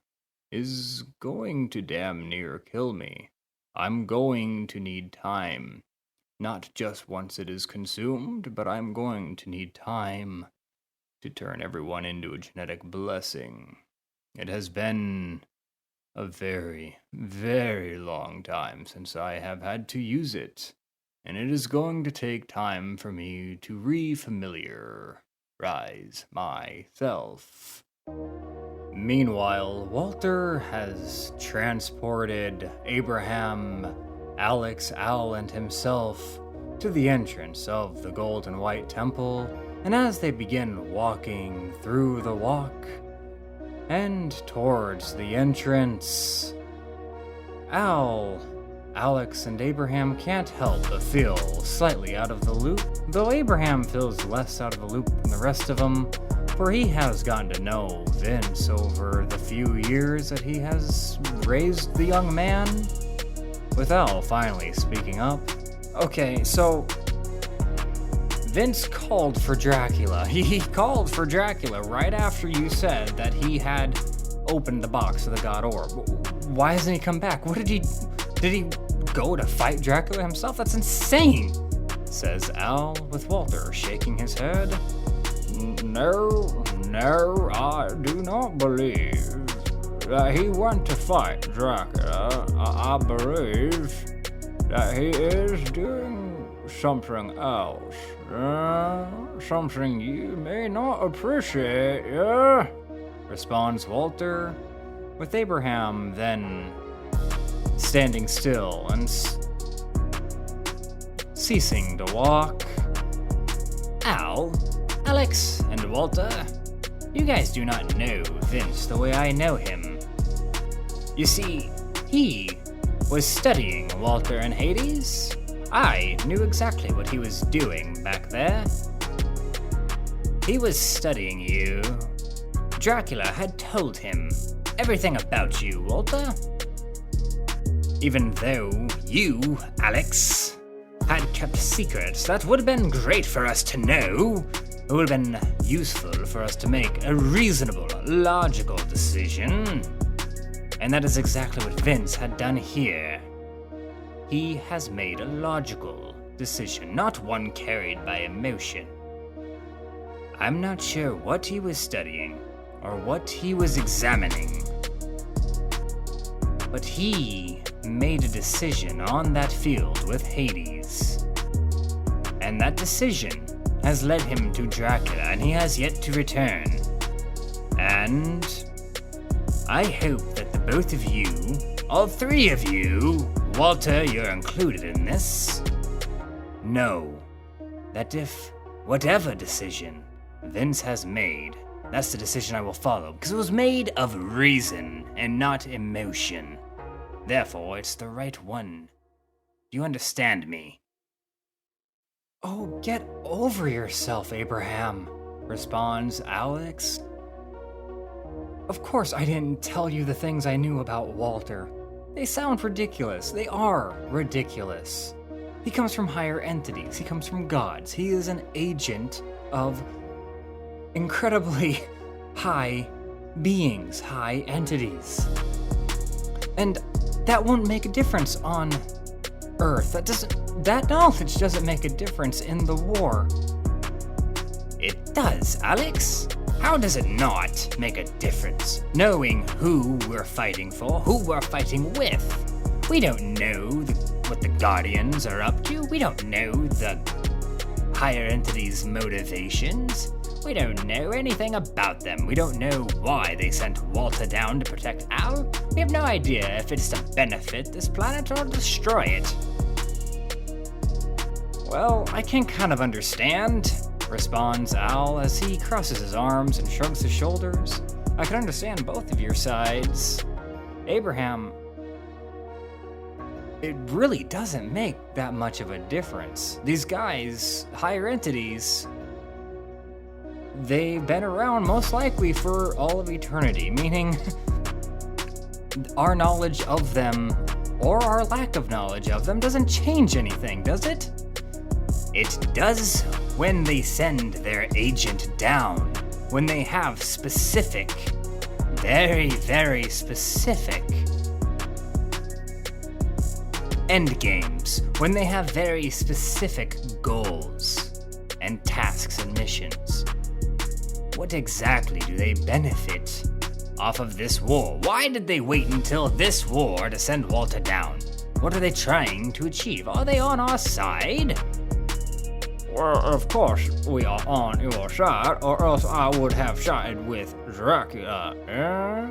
is going to damn near kill me. I'm going to need time. Not just once it is consumed, but I'm going to need time to turn everyone into a genetic blessing. It has been a very, very long time since I have had to use it, and it is going to take time for me to refamiliarize myself. Meanwhile, Walter has transported Abraham, Alex, Al, and himself to the entrance of the Golden White Temple, and as they begin walking through the walk and towards the entrance, Al, Alex, and Abraham can't help but feel slightly out of the loop, though Abraham feels less out of the loop than the rest of them, for he has gotten to know Vince over the few years that he has raised the young man, with Al finally speaking up. Okay, so Vince called for Dracula. He called for Dracula right after you said that he had opened the box of the God Orb. Why hasn't he come back? Did he go to fight Dracula himself? That's insane, says Al, with Walter shaking his head. No, I do not believe that he went to fight Dracula. I believe that he is doing something else. Something you may not appreciate, yeah? Responds Walter, with Abraham then standing still and ceasing to walk. Al, Alex, and Walter, you guys do not know Vince the way I know him. You see, he was studying Walter and Hades. I knew exactly what he was doing back there. He was studying you. Dracula had told him everything about you, Walter. Even though you, Alex, had kept secrets that would have been great for us to know. It would have been useful for us to make a reasonable, logical decision. And that is exactly what Vince had done here. He has made a logical decision, not one carried by emotion. I'm not sure what he was studying or what he was examining, but he made a decision on that field with Hades. And that decision has led him to Dracula, and he has yet to return. And I hope that the both of you, all three of you, Walter, you're included in this, know that if whatever decision Vince has made, that's the decision I will follow, because it was made of reason and not emotion. Therefore, it's the right one. Do you understand me? Oh, get over yourself, Abraham, responds Alex. Of course I didn't tell you the things I knew about Walter. They sound ridiculous. They are ridiculous. He comes from higher entities. He comes from gods. He is an agent of incredibly high beings, high entities. And that won't make a difference on Earth. That knowledge doesn't make a difference in the war. It does, Alex. How does it not make a difference? Knowing who we're fighting for, who we're fighting with. We don't know what the Guardians are up to. We don't know the higher entities' motivations. We don't know anything about them. We don't know why they sent Walter down to protect Al. We have no idea if it's to benefit this planet or destroy it. Well, I can kind of understand, responds Al as he crosses his arms and shrugs his shoulders. I can understand both of your sides. Abraham, it really doesn't make that much of a difference. These guys, higher entities, they've been around most likely for all of eternity, meaning our knowledge of them, or our lack of knowledge of them, doesn't change anything, does it? It does when they send their agent down, when they have specific, very, very specific end games, when they have very specific goals and tasks and missions. What exactly do they benefit off of this war? Why did they wait until this war to send Walter down? What are they trying to achieve? Are they on our side? Well, of course we are on your side, or else I would have sided with Dracula.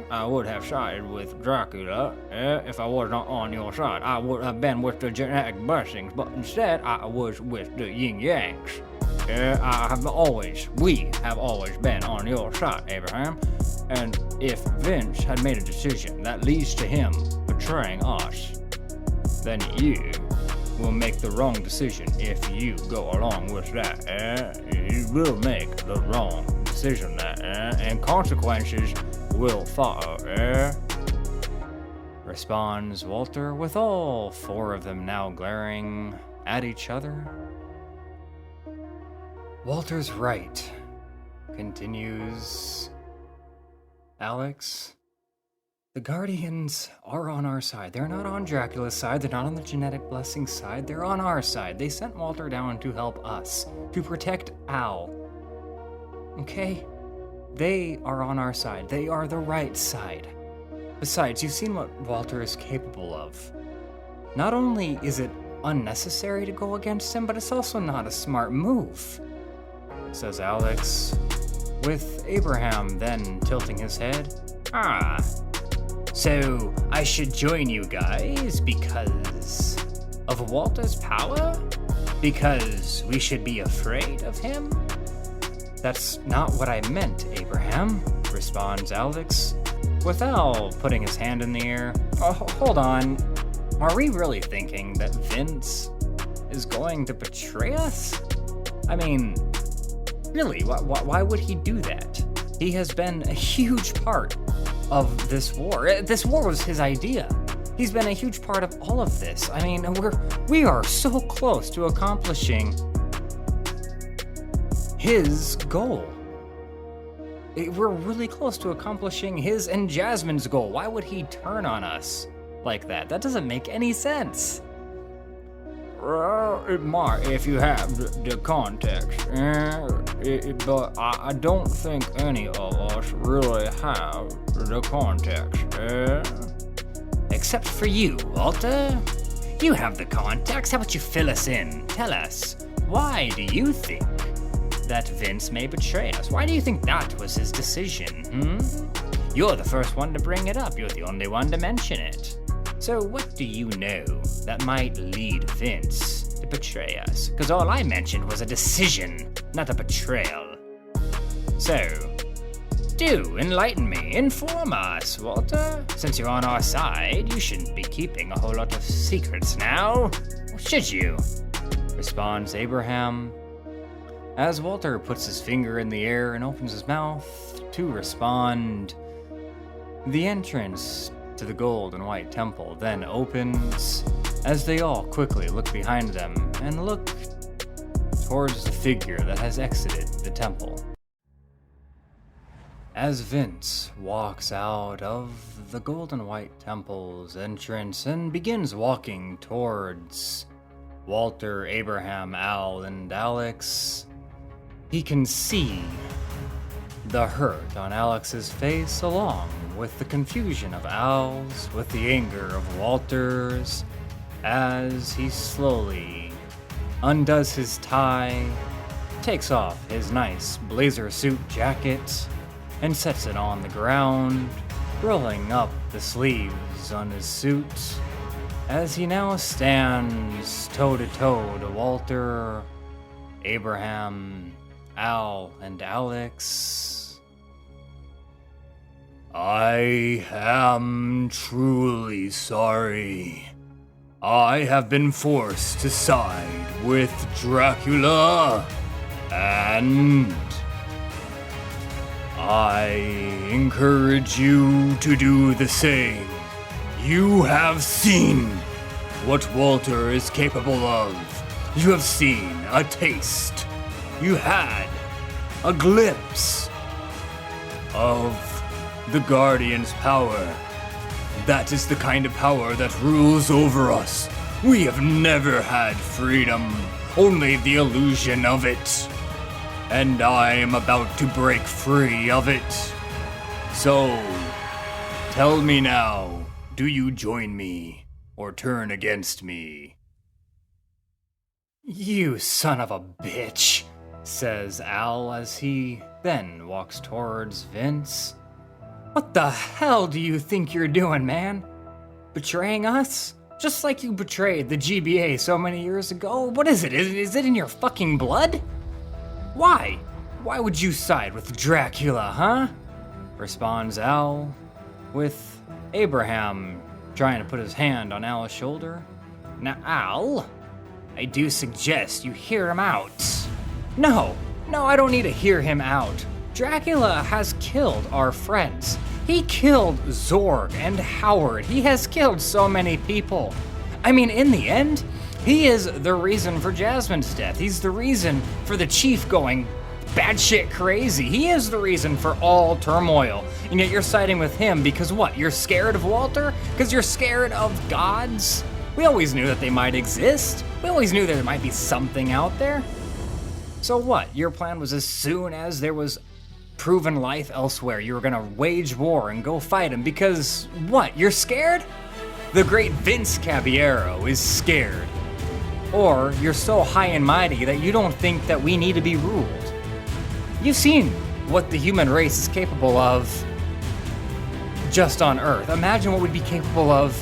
I would have sided with Dracula if I was not on your side. I would have been with the genetic blessings, but instead I was with the yin yangs. We have always been on your side, Abraham. And if Vince had made a decision that leads to him betraying us, then you will make the wrong decision if you go along with that. You will make the wrong decision, and consequences will follow. Responds Walter, with all four of them now glaring at each other. Walter's right, continues Alex. The Guardians are on our side. They're not on Dracula's side. They're not on the genetic blessing side. They're on our side. They sent Walter down to help us, to protect Al. Okay? They are on our side. They are the right side. Besides, you've seen what Walter is capable of. Not only is it unnecessary to go against him, but it's also not a smart move, says Alex, with Abraham then tilting his head. So I should join you guys because of Walter's power? Because we should be afraid of him? That's not what I meant, Abraham, responds Alex, with Al putting his hand in the air. Oh, hold on. Are we really thinking that Vince is going to betray us? I mean, really, why would he do that? He has been a huge part of this war. This war was his idea. He's been a huge part of all of this. I mean, we are so close to accomplishing his goal. We're really close to accomplishing his and Jasmine's goal. Why would he turn on us like that? That doesn't make any sense. Well, it might if you have the context, but I don't think any of us really have the context. Except for you, Walter. You have the context. How about you fill us in? Tell us, why do you think that Vince may betray us? Why do you think that was his decision? You're the first one to bring it up. You're the only one to mention it. So what do you know that might lead Vince to betray us? Because all I mentioned was a decision, not a betrayal. So, do enlighten me, inform us, Walter. Since you're on our side, you shouldn't be keeping a whole lot of secrets now, should you? Responds Abraham, as Walter puts his finger in the air and opens his mouth to respond. The entrance to the gold and white temple then opens, as they all quickly look behind them and look towards the figure that has exited the temple. As Vince walks out of the gold and white temple's entrance and begins walking towards Walter, Abraham, Al, and Alex, he can see the hurt on Alex's face along with the confusion of Al's, with the anger of Walter's, as he slowly undoes his tie, takes off his nice blazer suit jacket, and sets it on the ground, rolling up the sleeves on his suit, as he now stands toe-to-toe to Walter, Abraham, Al, and Alex. I am truly sorry. I have been forced to side with Dracula, and I encourage you to do the same. You have seen what Walter is capable of. You have seen a taste. You had a glimpse of the Guardian's power. That is the kind of power that rules over us. We have never had freedom, only the illusion of it. And I am about to break free of it. So, tell me now, do you join me or turn against me? You son of a bitch, says Al as he then walks towards Vince. What the hell do you think you're doing, man? Betraying us? Just like you betrayed the GBA so many years ago? What is it? Is it in your fucking blood? Why? Why would you side with Dracula, huh? Responds Al, with Abraham trying to put his hand on Al's shoulder. Now, Al, I do suggest you hear him out. No, I don't need to hear him out. Dracula has killed our friends. He killed Zorg and Howard. He has killed so many people. I mean, in the end, he is the reason for Jasmine's death. He's the reason for the chief going batshit crazy. He is the reason for all turmoil. And yet you're siding with him because what? You're scared of Walter? Because you're scared of gods? We always knew that they might exist. We always knew there might be something out there. So what? Your plan was as soon as there was proven life elsewhere, you were gonna wage war and go fight him because what? You're scared? The great Vince Caballero is scared. Or you're so high and mighty that you don't think that we need to be ruled. You've seen what the human race is capable of just on Earth. Imagine what we'd be capable of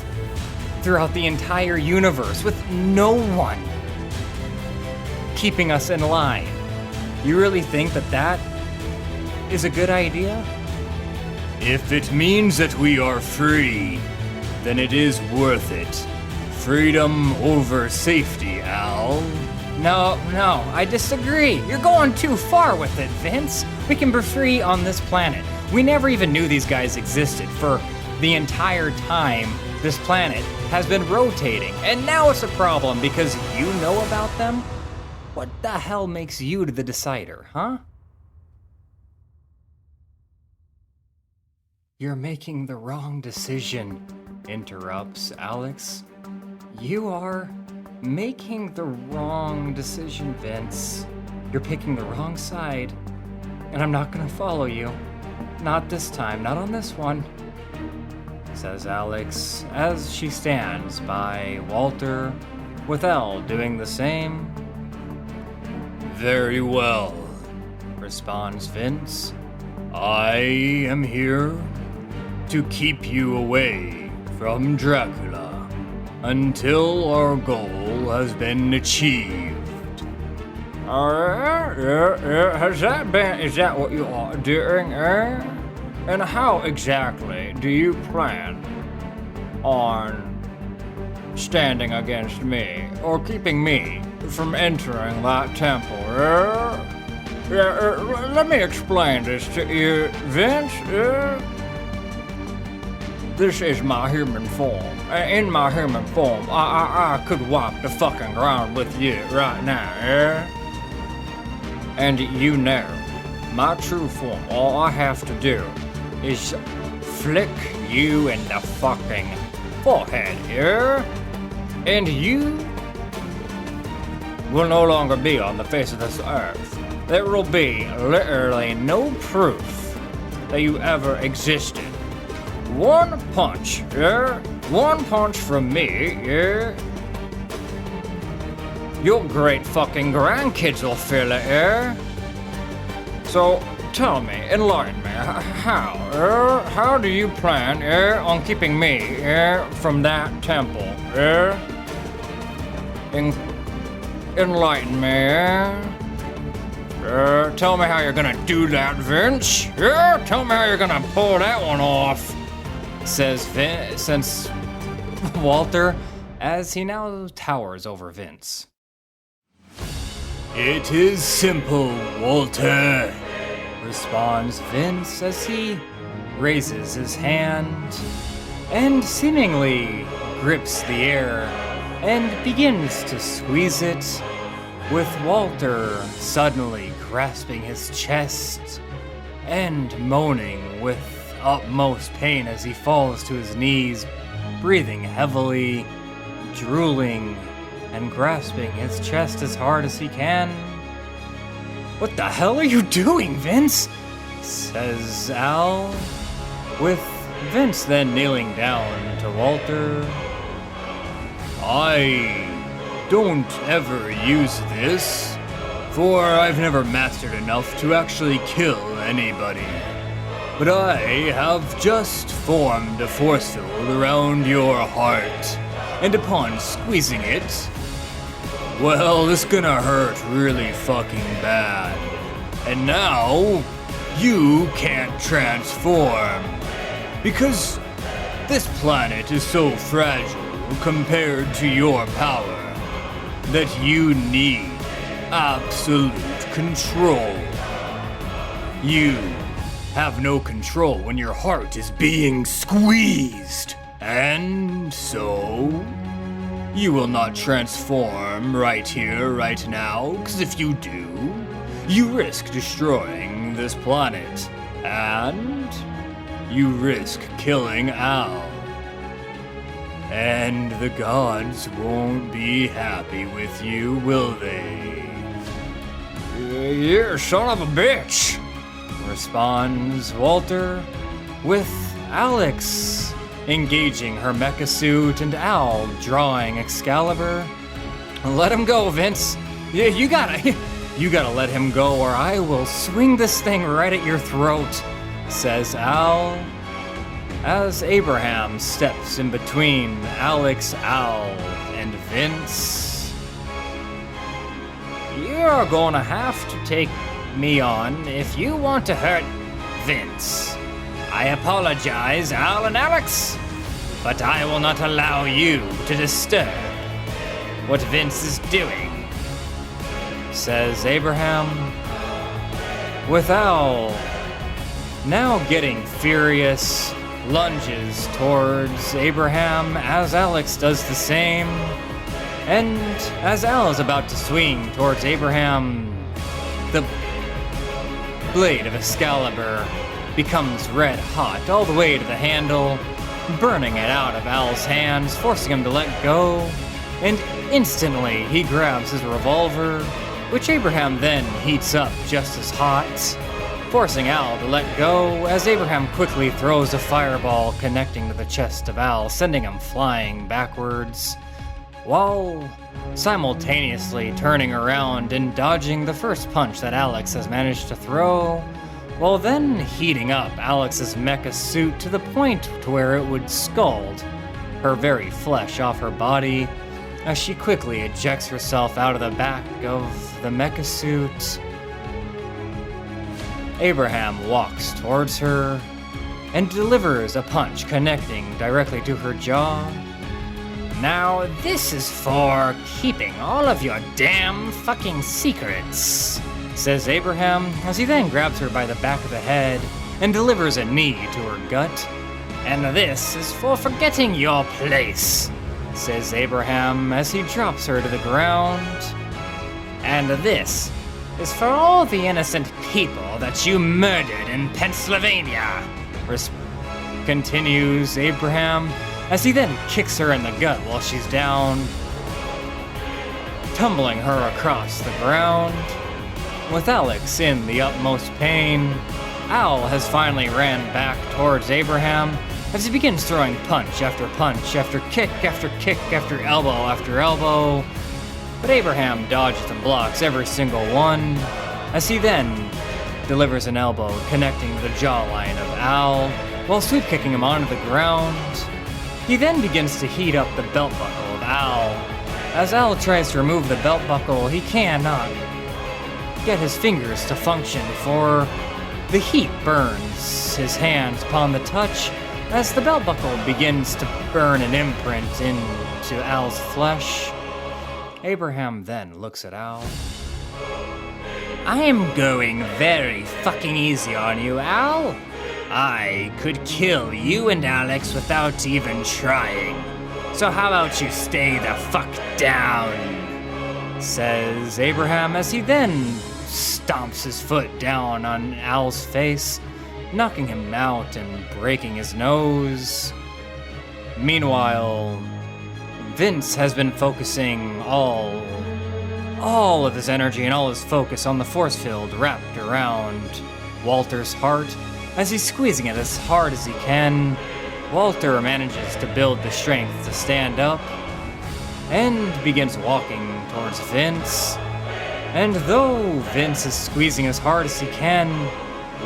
throughout the entire universe with no one keeping us in line. You really think that that is a good idea? If it means that we are free, then it is worth it. Freedom over safety, Al. No, I disagree. You're going too far with it, Vince. We can be free on this planet. We never even knew these guys existed for the entire time this planet has been rotating. And now it's a problem because you know about them? What the hell makes you the decider, huh? You're making the wrong decision, interrupts Alex. You are making the wrong decision, Vince. You're picking the wrong side, and I'm not gonna follow you. Not this time, not on this one, says Alex as she stands by Walter, with Elle doing the same. Very well, responds Vince. I am here to keep you away from Dracula until our goal has been achieved. Is that what you are doing, eh? And how exactly do you plan on standing against me, or keeping me from entering that temple, eh? Let me explain this to you, Vince. This is my human form. In my human form, I could wipe the fucking ground with you right now, eh? And you know, my true form, all I have to do is flick you in the fucking forehead, yeah? And you will no longer be on the face of this earth. There will be literally no proof that you ever existed. One punch, yeah? One punch from me, yeah? Your great fucking grandkids will feel it, yeah? So, tell me, enlighten me, how do you plan, on keeping me, from that temple, enlighten me, tell me how you're gonna do that, Vince. Yeah, tell me how you're gonna pull that one off, says Walter, as he now towers over Vince. It is simple, Walter, responds Vince as he raises his hand and seemingly grips the air and begins to squeeze it, with Walter suddenly grasping his chest and moaning with utmost pain as he falls to his knees, breathing heavily, drooling, and grasping his chest as hard as he can. What the hell are you doing, Vince? Says Al, with Vince then kneeling down to Walter. I don't ever use this, for I've never mastered enough to actually kill anybody. But I have just formed a force field around your heart, and upon squeezing it, well, it's gonna hurt really fucking bad. And now, you can't transform, because this planet is so fragile compared to your power that you need absolute control. You have no control when your heart is being squeezed, and so you will not transform right here, right now, because if you do, you risk destroying this planet, and you risk killing Al. And the gods won't be happy with you, will they? You son of a bitch, responds Walter, with Alex engaging her mecha suit and Al drawing Excalibur. Let him go, Vince. Yeah, you gotta let him go, or I will swing this thing right at your throat, says Al, as Abraham steps in between Alex, Al, and Vince. You're gonna have to take me on if you want to hurt Vince. I apologize, Al and Alex, but I will not allow you to disturb what Vince is doing, says Abraham, with Al now getting furious, lunges towards Abraham as Alex does the same, and as Al is about to swing towards Abraham, the blade of Excalibur becomes red hot all the way to the handle, burning it out of Al's hands, forcing him to let go, and instantly he grabs his revolver, which Abraham then heats up just as hot, forcing Al to let go as Abraham quickly throws a fireball connecting to the chest of Al, sending him flying backwards, while simultaneously turning around and dodging the first punch that Alex has managed to throw, while then heating up Alex's mecha suit to the point to where it would scald her very flesh off her body, as she quickly ejects herself out of the back of the mecha suit. Abraham walks towards her and delivers a punch connecting directly to her jaw. Now this is for keeping all of your damn fucking secrets, says Abraham, as he then grabs her by the back of the head and delivers a knee to her gut. And this is for forgetting your place, says Abraham as he drops her to the ground. And this is for all the innocent people that you murdered in Pennsylvania, continues Abraham, as he then kicks her in the gut while she's down, tumbling her across the ground. With Alex in the utmost pain, Al has finally ran back towards Abraham as he begins throwing punch after kick after elbow, but Abraham dodges and blocks every single one, as he then delivers an elbow connecting the jawline of Al while sweep kicking him onto the ground. He then begins to heat up the belt buckle of Al. As Al tries to remove the belt buckle, he cannot get his fingers to function, for the heat burns his hands upon the touch as the belt buckle begins to burn an imprint into Al's flesh. Abraham then looks at Al. I am going very fucking easy on you, Al. I could kill you and Alex without even trying. So how about you stay the fuck down? Says Abraham as he then stomps his foot down on Al's face, knocking him out and breaking his nose. Meanwhile, Vince has been focusing all of his energy and all his focus on the force field wrapped around Walter's heart. As he's squeezing it as hard as he can, Walter manages to build the strength to stand up and begins walking towards Vince. And though Vince is squeezing as hard as he can,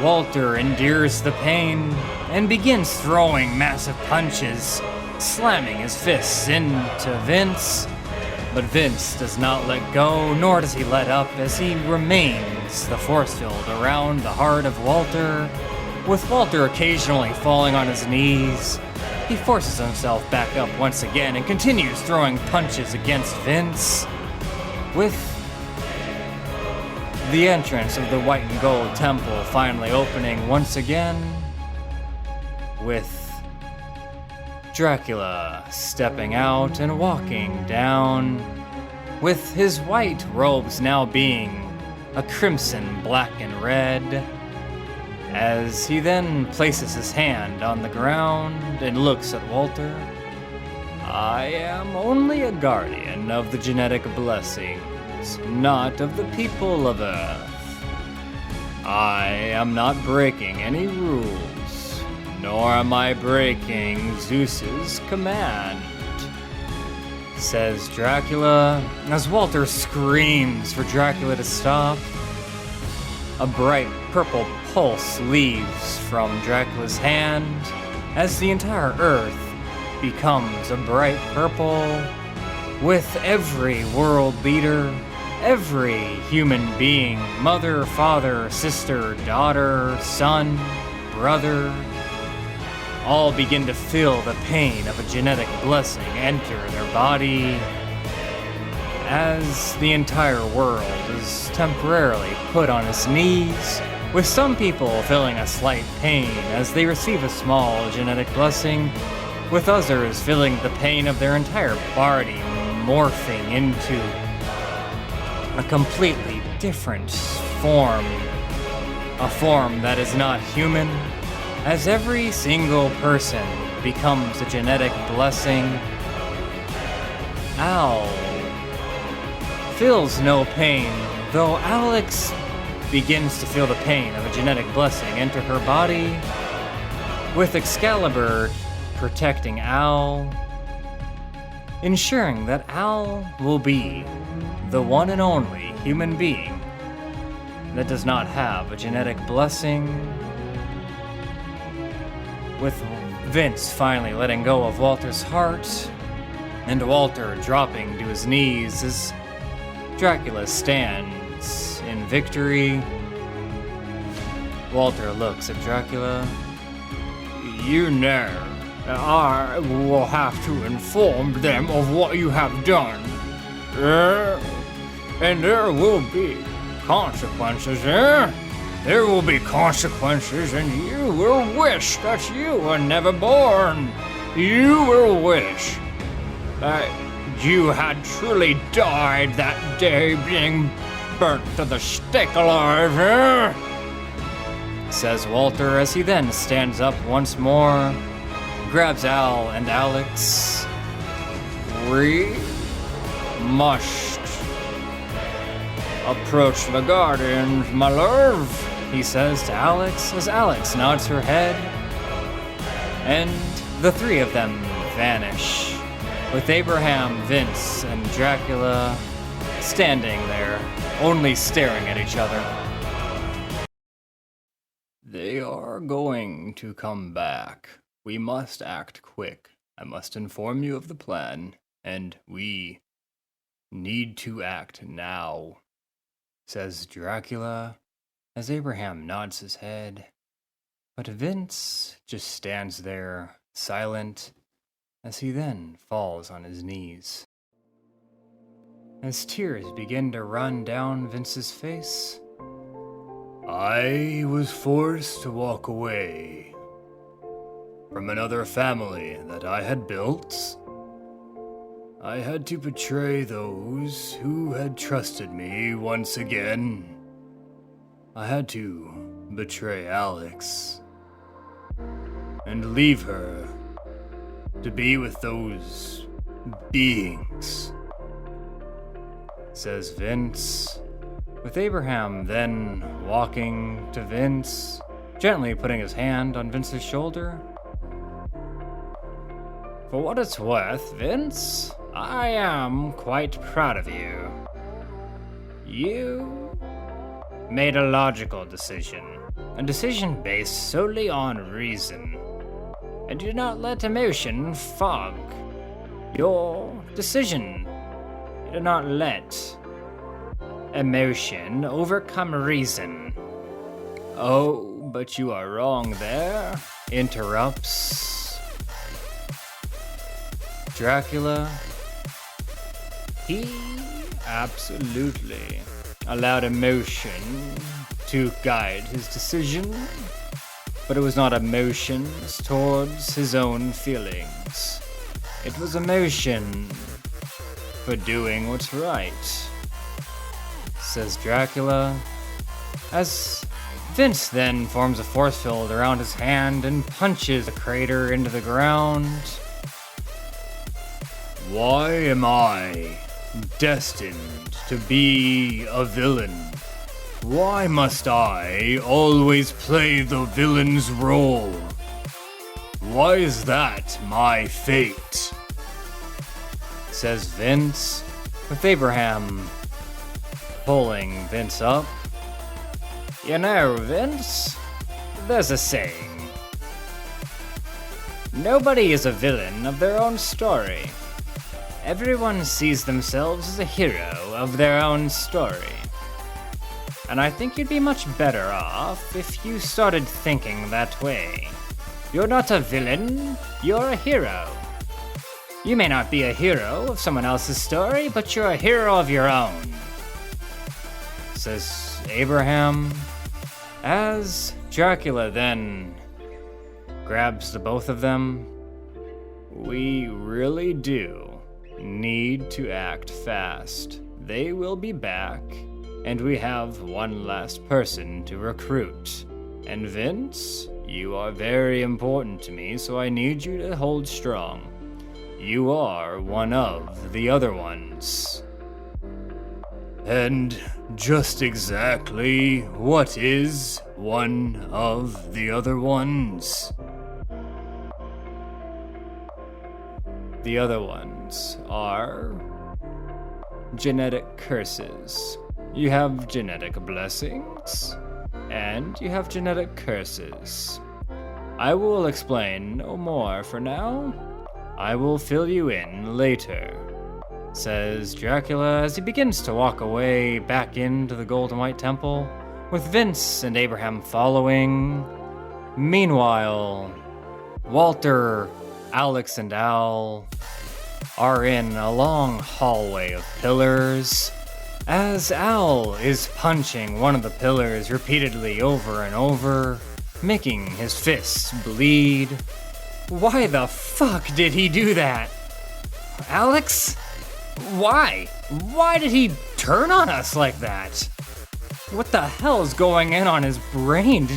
Walter endures the pain and begins throwing massive punches, slamming his fists into Vince. But Vince does not let go, nor does he let up, as he remains the force field around the heart of Walter. With Walter occasionally falling on his knees, he forces himself back up once again and continues throwing punches against Vince. With the entrance of the white and gold temple finally opening once again, with Dracula stepping out and walking down, with his white robes now being a crimson, black, and red, as he then places his hand on the ground and looks at Walter. I am only a guardian of the genetic blessings, not of the people of Earth. I am not breaking any rules, nor am I breaking Zeus's command, says Dracula, as Walter screams for Dracula to stop. A bright purple pulse leaves from Dracula's hand as the entire earth becomes a bright purple, with every world leader, every human being, mother, father, sister, daughter, son, brother, all begin to feel the pain of a genetic blessing enter their body, as the entire world is temporarily put on its knees, with some people feeling a slight pain as they receive a small genetic blessing, with others feeling the pain of their entire body morphing into a completely different form, a form that is not human, as every single person becomes a genetic blessing. Al feels no pain, though Alex begins to feel the pain of a genetic blessing enter her body, with Excalibur protecting Al, ensuring that Al will be the one and only human being that does not have a genetic blessing. With Vince finally letting go of Walter's heart, and Walter dropping to his knees as Dracula stands in victory. Walter looks at Dracula. You know that I will have to inform them of what you have done. And there will be consequences, There will be consequences, and you will wish that you were never born. You will wish that you had truly died that day, being burnt to the stake alive, says Walter as he then stands up once more, grabs Al and Alex. We must approach the Guardians, my love, he says to Alex as Alex nods her head. And the three of them vanish, with Abraham, Vince, and Dracula standing there, only staring at each other. They are going to come back. We must act quick. I must inform you of the plan, and we need to act now, says Dracula, as Abraham nods his head. But Vince just stands there, silent, as he then falls on his knees. As tears begin to run down Vince's face, I was forced to walk away from another family that I had built. I had to betray those who had trusted me once again. I had to betray Alex and leave her to be with those beings, says Vince, with Abraham then walking to Vince, gently putting his hand on Vince's shoulder. For what it's worth, Vince, I am quite proud of you. You made a logical decision, a decision based solely on reason, and did not let emotion fog your decision. You did not let emotion overcome reason. Oh, but you are wrong there, interrupts Dracula. He absolutely allowed emotion to guide his decision, but it was not emotions towards his own feelings. It was emotion for doing what's right, says Dracula, as Vince then forms a force field around his hand and punches the crater into the ground. Why am I destined to be a villain? Why must I always play the villain's role? Why is that my fate? Says Vince, with Abraham pulling Vince up. You know, Vince, there's a saying. Nobody is a villain of their own story. Everyone sees themselves as a hero of their own story. And I think you'd be much better off if you started thinking that way. You're not a villain, you're a hero. You may not be a hero of someone else's story, but you're a hero of your own, says Abraham, as Dracula then grabs the both of them. We really do need to act fast. They will be back, and we have one last person to recruit. And Vince, you are very important to me, so I need you to hold strong. You are one of the other ones. And just exactly what is one of the other ones? The other ones are genetic curses. You have genetic blessings, and you have genetic curses. I will explain no more for now. I will fill you in later, says Dracula as he begins to walk away back into the Golden White Temple, with Vince and Abraham following. Meanwhile, Walter, Alex, and Al are in a long hallway of pillars, as Al is punching one of the pillars repeatedly over and over, making his fists bleed. Why the fuck did he do that? Alex? Why? Why did he turn on us like that? What the hell is going on his brain?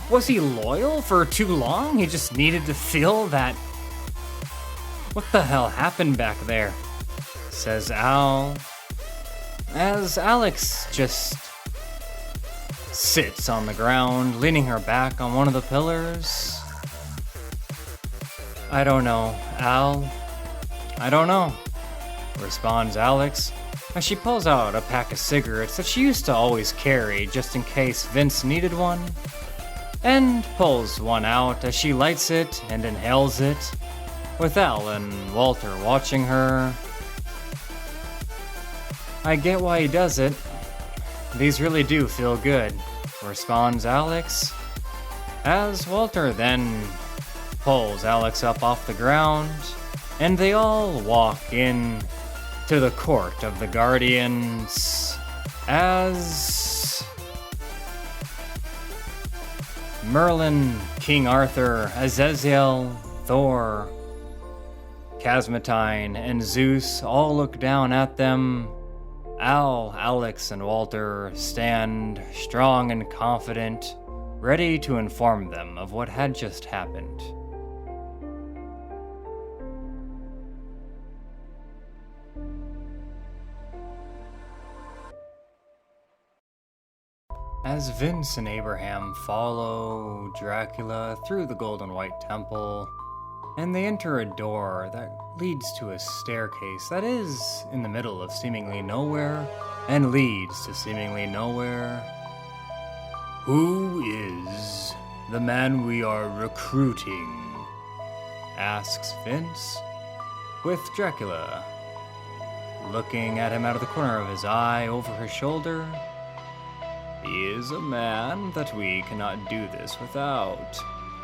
Was he loyal for too long? He just needed to feel that. What the hell happened back there? Says Al, as Alex just sits on the ground, leaning her back on one of the pillars. I don't know, Al. I don't know, responds Alex, as she pulls out a pack of cigarettes that she used to always carry just in case Vince needed one, and pulls one out as she lights it and inhales it, with Al and Walter watching her. I get why he does it. These really do feel good, responds Alex, as Walter then pulls Alex up off the ground, and they all walk in to the court of the Guardians, as Merlin, King Arthur, Azazel, Thor, Casmatine, and Zeus all look down at them. Al, Alex, and Walter stand strong and confident, ready to inform them of what had just happened. As Vince and Abraham follow Dracula through the Golden White Temple, and they enter a door that leads to a staircase that is in the middle of seemingly nowhere and leads to seemingly nowhere. Who is the man we are recruiting? Asks Vince, with Dracula looking at him out of the corner of his eye over her shoulder. He is a man that we cannot do this without.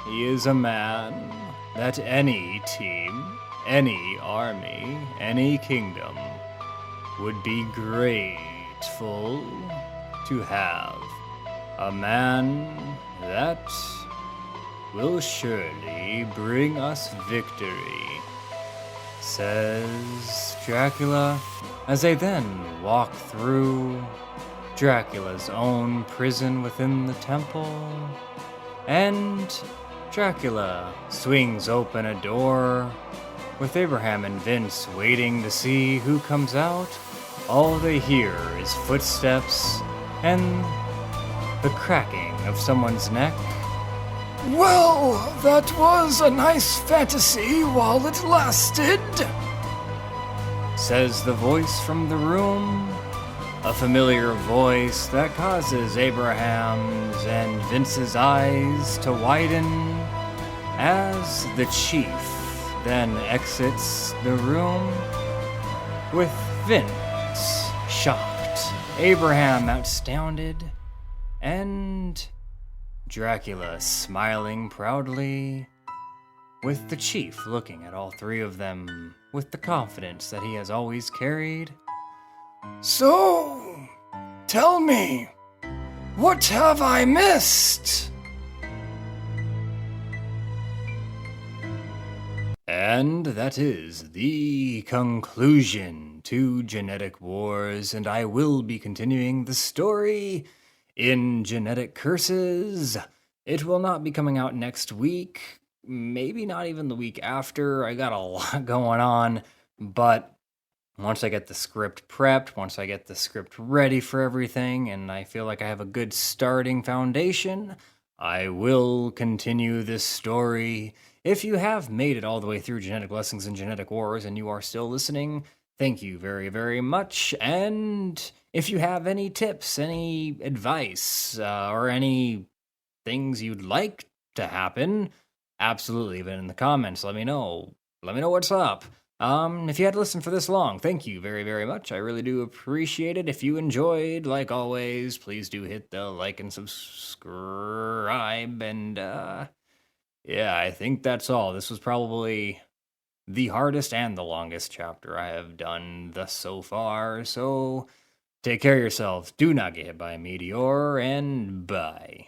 He is a man that any team, any army, any kingdom would be grateful to have. A man that will surely bring us victory, says Dracula, as they then walk through Dracula's own prison within the temple, and Dracula swings open a door, with Abraham and Vince waiting to see who comes out. All they hear is footsteps and the cracking of someone's neck. Well, that was a nice fantasy while it lasted, says the voice from the room. A familiar voice that causes Abraham's and Vince's eyes to widen as the chief then exits the room, with Vince shocked, Abraham astounded, and Dracula smiling proudly, with the chief looking at all three of them with the confidence that he has always carried. So, tell me, what have I missed? And that is the conclusion to Genetic Wars, and I will be continuing the story in Genetic Curses. It will not be coming out next week, maybe not even the week after. I got a lot going on, but once I get the script prepped, once I get the script ready for everything, and I feel like I have a good starting foundation, I will continue this story. If you have made it all the way through Genetic Blessings and Genetic Wars and you are still listening, thank you very, very much. And if you have any tips, any advice, or any things you'd like to happen, absolutely leave it in the comments. Let me know. let me know what's up. If you had to listen for this long, thank you very, very much. I really do appreciate it. If you enjoyed, like always, please do hit the like and subscribe. And, yeah, I think that's all. This was probably the hardest and the longest chapter I have done thus so far. So take care of yourselves. Do not get hit by a meteor, and bye.